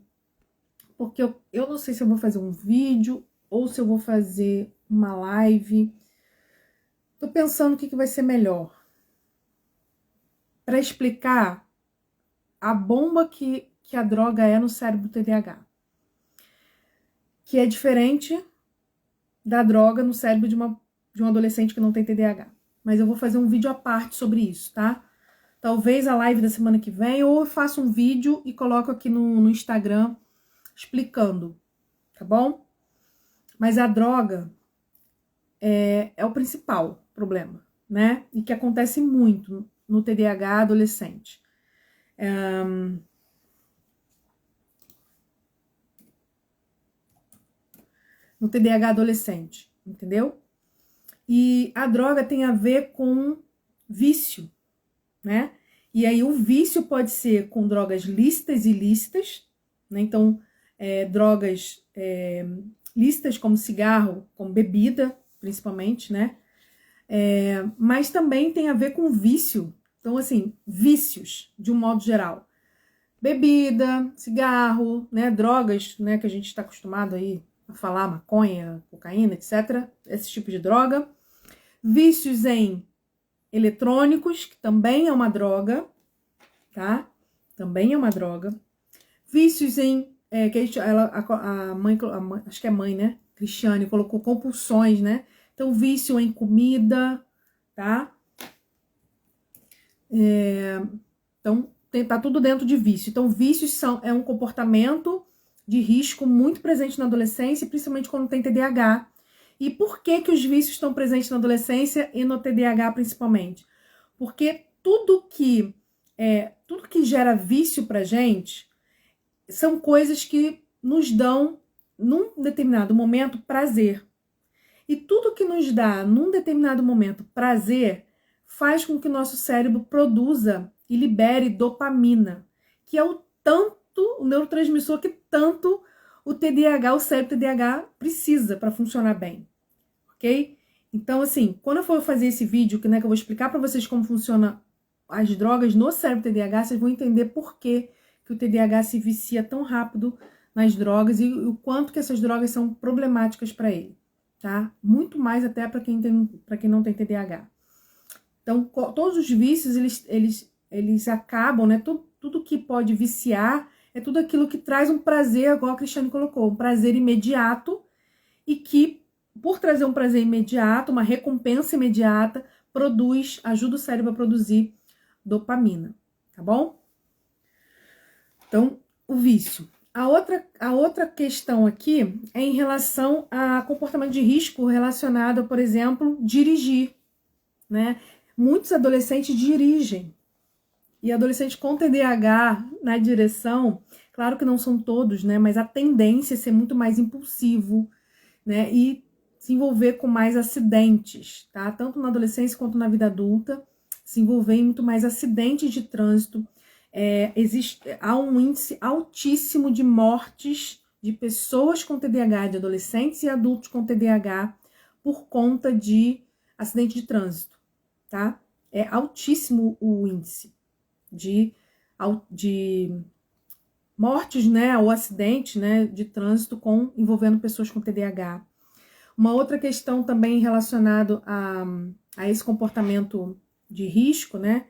porque eu não sei se eu vou fazer um vídeo ou se eu vou fazer uma live. Tô pensando o que vai ser melhor. Para explicar a bomba que a droga é no cérebro do TDAH. Que é diferente da droga no cérebro de um adolescente que não tem TDAH. Mas eu vou fazer um vídeo à parte sobre isso, tá? Talvez a live da semana que vem, ou eu faço um vídeo e coloco aqui no Instagram explicando, tá bom? Mas a droga é o principal problema, né? E que acontece muito no TDAH adolescente. No TDAH adolescente, entendeu? E a droga tem a ver com vício, né? E aí o vício pode ser com drogas lícitas e ilícitas, né? Então, drogas lícitas como cigarro, como bebida, principalmente, né? Mas também tem a ver com vício. Então, assim, vícios, de um modo geral. Bebida, cigarro, né? Drogas, né? Que a gente está acostumado aí a falar, maconha, cocaína, etc. Esse tipo de droga. Vícios em eletrônicos, que também é uma droga, tá? Também é uma droga. Vícios em... que a mãe, acho que é mãe, né? Cristiane colocou compulsões, né? Então, vício em comida, tá? Então, tá tudo dentro de vício. Então, vícios é um comportamento de risco muito presente na adolescência, principalmente quando tem TDAH. E por que os vícios estão presentes na adolescência e no TDAH principalmente? Porque tudo que gera vício pra gente são coisas que nos dão, num determinado momento, prazer. E tudo que nos dá, num determinado momento, prazer, faz com que o nosso cérebro produza e libere dopamina, que é o neurotransmissor que tanto o TDAH, o cérebro TDAH precisa para funcionar bem, ok? Então, assim, quando eu for fazer esse vídeo, que eu vou explicar para vocês como funciona as drogas no cérebro TDAH, vocês vão entender por que o TDAH se vicia tão rápido nas drogas e o quanto que essas drogas são problemáticas para ele, tá? Muito mais até para quem não tem TDAH. Então, todos os vícios, eles acabam, né? Tudo que pode viciar é tudo aquilo que traz um prazer, igual a Cristiane colocou, um prazer imediato, e que, por trazer um prazer imediato, uma recompensa imediata, ajuda o cérebro a produzir dopamina, tá bom? Então, o vício. A outra questão aqui é em relação a comportamento de risco relacionado a, por exemplo, dirigir, né? Muitos adolescentes dirigem. E adolescentes com TDAH na direção, claro que não são todos, né? Mas a tendência é ser muito mais impulsivo, né? E se envolver com mais acidentes, tá? Tanto na adolescência quanto na vida adulta, se envolver em muito mais acidentes de trânsito. Há um índice altíssimo de mortes de pessoas com TDAH, de adolescentes e adultos com TDAH, por conta de acidente de trânsito, tá? É altíssimo o índice de mortes, né, ou acidente, né, de trânsito envolvendo pessoas com TDAH. Uma outra questão também relacionada a esse comportamento de risco, né,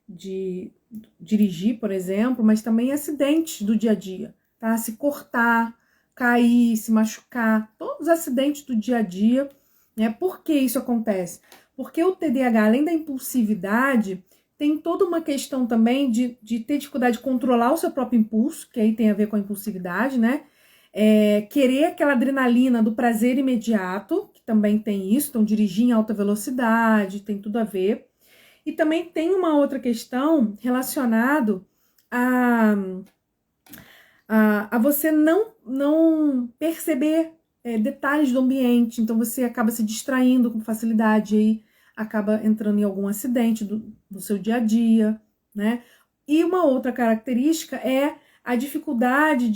de dirigir, por exemplo, mas também acidentes do dia a dia, tá? Se cortar, cair, se machucar, todos os acidentes do dia a dia, né? Por que isso acontece? Porque o TDAH, além da impulsividade, tem toda uma questão também de ter dificuldade de controlar o seu próprio impulso, que aí tem a ver com a impulsividade, né? Querer aquela adrenalina do prazer imediato, que também tem isso, então dirigir em alta velocidade, tem tudo a ver. E também tem uma outra questão relacionada a você não perceber detalhes do ambiente, então você acaba se distraindo com facilidade, aí acaba entrando em algum acidente do seu dia a dia, né? E uma outra característica é a dificuldade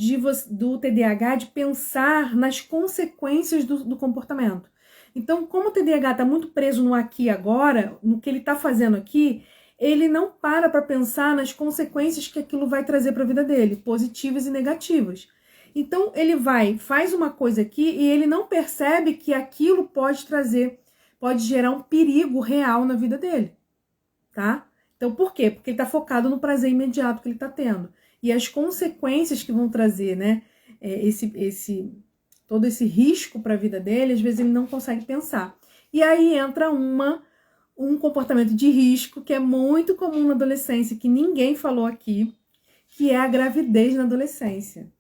do TDAH de pensar nas consequências do comportamento. Então, como o TDAH está muito preso no aqui e agora, no que ele está fazendo aqui, ele não para pensar nas consequências que aquilo vai trazer para a vida dele, positivas e negativas. Então, ele faz uma coisa aqui e ele não percebe que aquilo pode gerar um perigo real na vida dele, tá? Então, por quê? Porque ele está focado no prazer imediato que ele está tendo. E as consequências que vão trazer, né, todo esse risco para a vida dele, às vezes ele não consegue pensar. E aí entra um comportamento de risco que é muito comum na adolescência, que ninguém falou aqui, que é a gravidez na adolescência.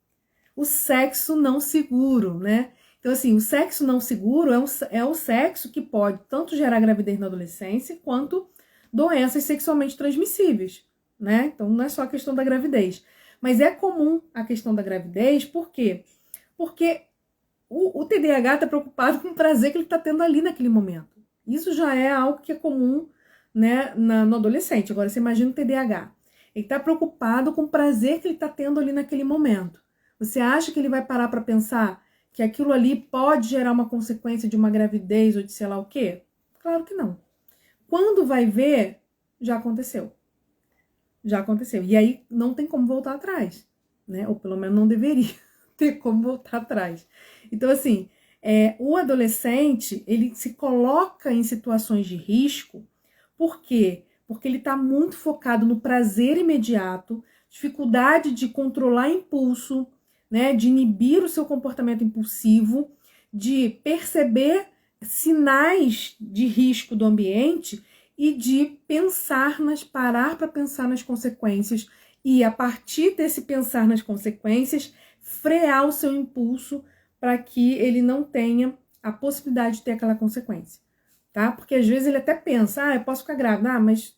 O sexo não seguro, né? Então, assim, o sexo não seguro é o sexo que pode tanto gerar gravidez na adolescência, quanto doenças sexualmente transmissíveis, né? Então, não é só a questão da gravidez. Mas é comum a questão da gravidez, por quê? Porque o TDAH está preocupado com o prazer que ele está tendo ali naquele momento. Isso já é algo que é comum, né, no adolescente. Agora, você imagina o TDAH. Ele está preocupado com o prazer que ele está tendo ali naquele momento. Você acha que ele vai parar para pensar que aquilo ali pode gerar uma consequência de uma gravidez ou de sei lá o quê? Claro que não. Quando vai ver, já aconteceu. Já aconteceu. E aí não tem como voltar atrás, né? Ou pelo menos não deveria ter como voltar atrás. Então, assim, o adolescente, ele se coloca em situações de risco. Por quê? Porque ele está muito focado no prazer imediato, dificuldade de controlar impulso, né? De inibir o seu comportamento impulsivo, de perceber sinais de risco do ambiente e de parar para pensar nas consequências e, a partir desse pensar nas consequências, frear o seu impulso para que ele não tenha a possibilidade de ter aquela consequência, tá? Porque às vezes ele até pensa, eu posso ficar grávida, mas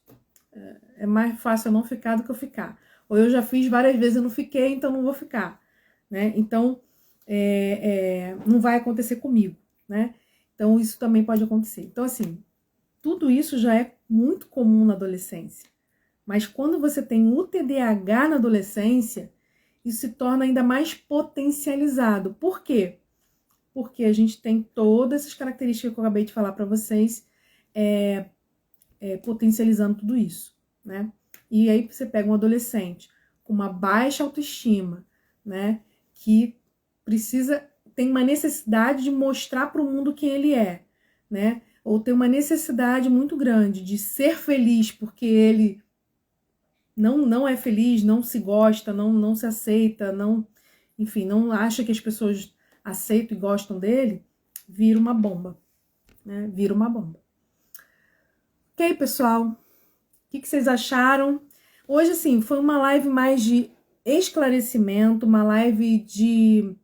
é mais fácil eu não ficar do que eu ficar. ou eu já fiz várias vezes e não fiquei, então não vou ficar, né? Então, não vai acontecer comigo, né? Então, isso também pode acontecer. Então, assim, tudo isso já é muito comum na adolescência. Mas quando você tem o TDAH na adolescência, isso se torna ainda mais potencializado. Por quê? Porque a gente tem todas essas características que eu acabei de falar para vocês, potencializando tudo isso, né? E aí você pega um adolescente com uma baixa autoestima, né? Que tem uma necessidade de mostrar para o mundo quem ele é, né? Ou tem uma necessidade muito grande de ser feliz porque ele não é feliz, não se gosta, não se aceita, enfim, não acha que as pessoas aceitam e gostam dele, vira uma bomba, né? Vira uma bomba. Ok, pessoal? O que vocês acharam? Hoje, assim, foi uma live mais de esclarecimento, uma live de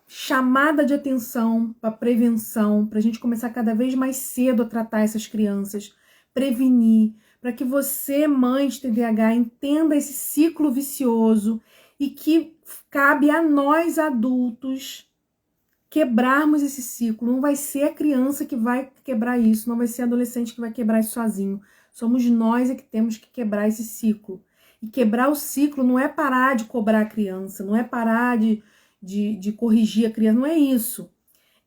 chamada de atenção para prevenção, para a gente começar cada vez mais cedo a tratar essas crianças, prevenir, para que você, mãe de TDAH, entenda esse ciclo vicioso e que cabe a nós adultos quebrarmos esse ciclo. Não vai ser a criança que vai quebrar isso, não vai ser a adolescente que vai quebrar isso sozinho. Somos nós que temos que quebrar esse ciclo. E quebrar o ciclo não é parar de cobrar a criança, não é parar de corrigir a criança, não é isso.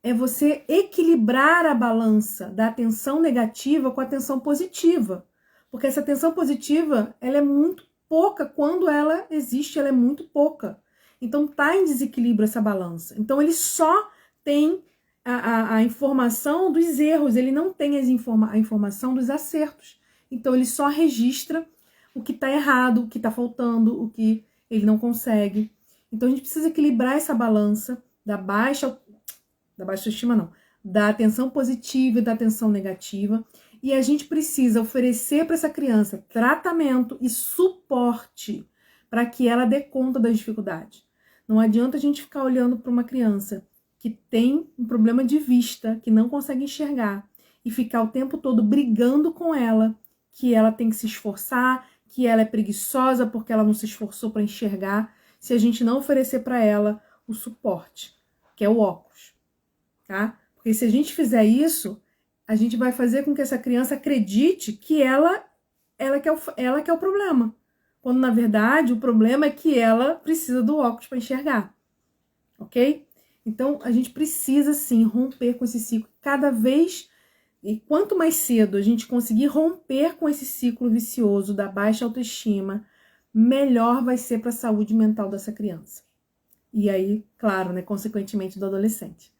É você equilibrar a balança da atenção negativa com a atenção positiva. Porque essa atenção positiva, ela é muito pouca, quando ela existe, ela é muito pouca. Então tá em desequilíbrio essa balança. Então ele só tem a informação dos erros, ele não tem a informação dos acertos. Então ele só registra o que está errado, o que está faltando, o que ele não consegue. Então a gente precisa equilibrar essa balança da baixa autoestima, não, da atenção positiva e da atenção negativa. E a gente precisa oferecer para essa criança tratamento e suporte para que ela dê conta das dificuldades. Não adianta a gente ficar olhando para uma criança que tem um problema de vista, que não consegue enxergar, e ficar o tempo todo brigando com ela, que ela tem que se esforçar, que ela é preguiçosa porque ela não se esforçou para enxergar, se a gente não oferecer para ela o suporte, que é o óculos, tá? Porque se a gente fizer isso, a gente vai fazer com que essa criança acredite que ela que é o problema. Quando, na verdade, o problema é que ela precisa do óculos para enxergar. Ok? Então, a gente precisa, sim, romper com esse ciclo. Cada vez, e quanto mais cedo a gente conseguir romper com esse ciclo vicioso da baixa autoestima, melhor vai ser para a saúde mental dessa criança. E aí, claro, né, consequentemente, do adolescente.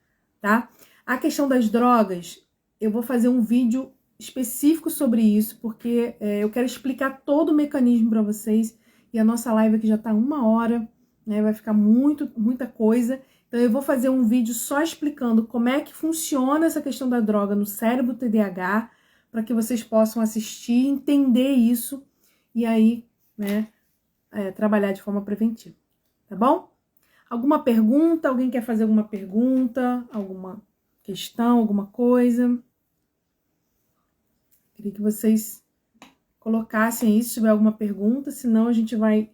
Tá? A questão das drogas, eu vou fazer um vídeo específico sobre isso, porque eu quero explicar todo o mecanismo para vocês, e a nossa live aqui já está 1 hora, né, vai ficar muita coisa, então eu vou fazer um vídeo só explicando como é que funciona essa questão da droga no cérebro TDAH, para que vocês possam assistir, entender isso, e aí, né, trabalhar de forma preventiva, tá bom? Alguma pergunta? Alguém quer fazer alguma pergunta? Alguma questão, alguma coisa? Queria que vocês colocassem isso, se tiver alguma pergunta, senão a gente vai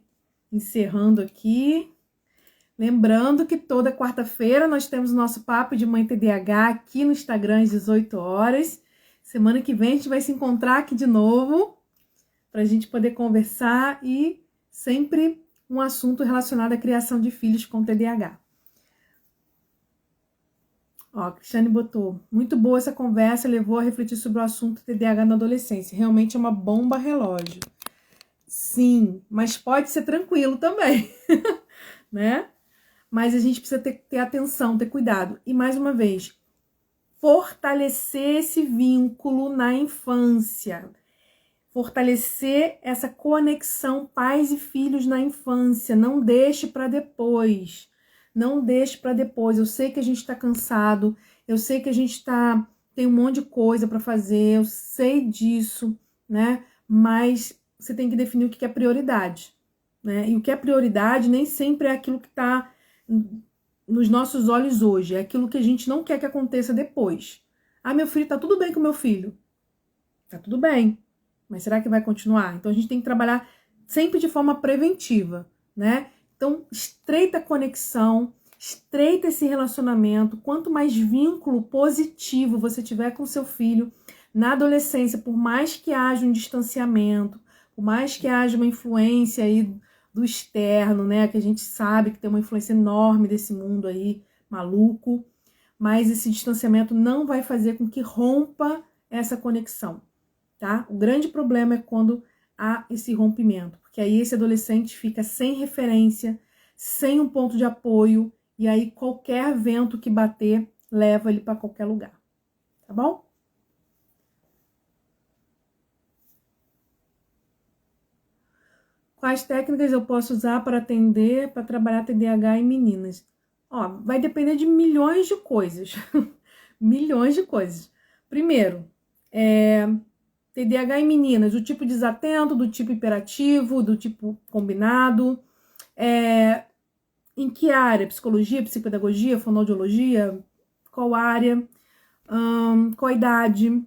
encerrando aqui. Lembrando que toda quarta-feira nós temos o nosso Papo de Mãe TDAH aqui no Instagram às 18 horas. Semana que vem a gente vai se encontrar aqui de novo para a gente poder conversar e sempre um assunto relacionado à criação de filhos com TDAH. Ó, a Cristiane botou, muito boa essa conversa, levou a refletir sobre o assunto TDAH na adolescência. Realmente é uma bomba relógio. Sim, mas pode ser tranquilo também, né? Mas a gente precisa ter atenção, ter cuidado. E mais uma vez, fortalecer esse vínculo na infância. Fortalecer essa conexão pais e filhos na infância. Não deixe para depois. Não deixe para depois. Eu sei que a gente está cansado. Eu sei que a gente tem um monte de coisa para fazer. Eu sei disso, né? Mas você tem que definir o que é prioridade, né? E o que é prioridade nem sempre é aquilo que está nos nossos olhos hoje. É aquilo que a gente não quer que aconteça depois. Ah, meu filho, tá tudo bem com meu filho. Tá tudo bem. Mas será que vai continuar? Então a gente tem que trabalhar sempre de forma preventiva, né? Então, estreita a conexão, estreita esse relacionamento. Quanto mais vínculo positivo você tiver com seu filho na adolescência, por mais que haja um distanciamento, por mais que haja uma influência aí do externo, né? Que a gente sabe que tem uma influência enorme desse mundo aí maluco, mas esse distanciamento não vai fazer com que rompa essa conexão, tá? O grande problema é quando há esse rompimento, porque aí esse adolescente fica sem referência, sem um ponto de apoio, e aí qualquer vento que bater leva ele para qualquer lugar, tá bom? Quais técnicas eu posso usar para trabalhar TDAH em meninas? Ó, vai depender de milhões de coisas. Milhões de coisas. Primeiro, TDAH em meninas, do tipo desatento, do tipo hiperativo, do tipo combinado. Em que área? Psicologia, psicopedagogia, fonoaudiologia? Qual área? Qual idade?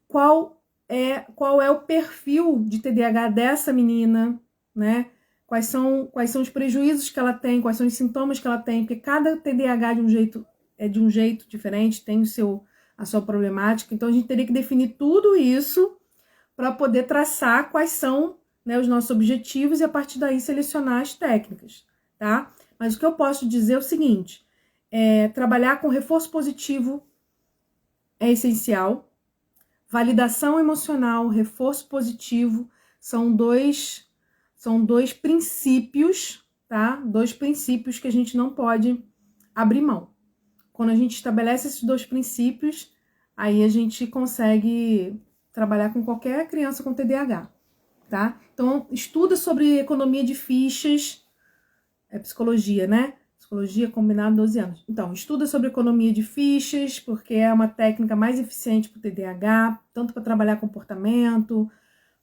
Qual é o perfil de TDAH dessa menina, né? Quais são os prejuízos que ela tem, quais são os sintomas que ela tem, porque cada TDAH de um jeito diferente, tem a sua problemática. Então a gente teria que definir tudo isso para poder traçar quais são, né, os nossos objetivos e a partir daí selecionar as técnicas, tá? Mas o que eu posso dizer é o seguinte: trabalhar com reforço positivo é essencial. Validação emocional, reforço positivo são dois princípios, tá? 2 princípios que a gente não pode abrir mão. Quando a gente estabelece esses 2 princípios, aí a gente consegue trabalhar com qualquer criança com TDAH, tá? Então, estuda sobre economia de fichas, psicologia, né? Psicologia combinado 12 anos. Então, estuda sobre economia de fichas, porque é uma técnica mais eficiente para o TDAH, tanto para trabalhar comportamento,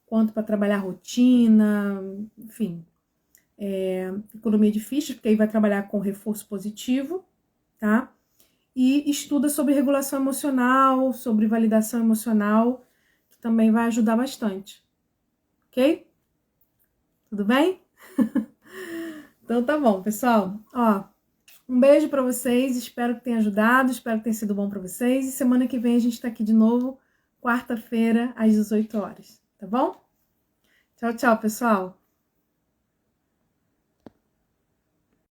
quanto para trabalhar rotina, enfim. Economia de fichas, porque aí vai trabalhar com reforço positivo, tá? E estuda sobre regulação emocional, sobre validação emocional, que também vai ajudar bastante. Ok? Tudo bem? Então tá bom, pessoal. Ó, um beijo para vocês, espero que tenha ajudado, espero que tenha sido bom para vocês. E semana que vem a gente tá aqui de novo, quarta-feira, às 18 horas, tá bom? Tchau, tchau, pessoal.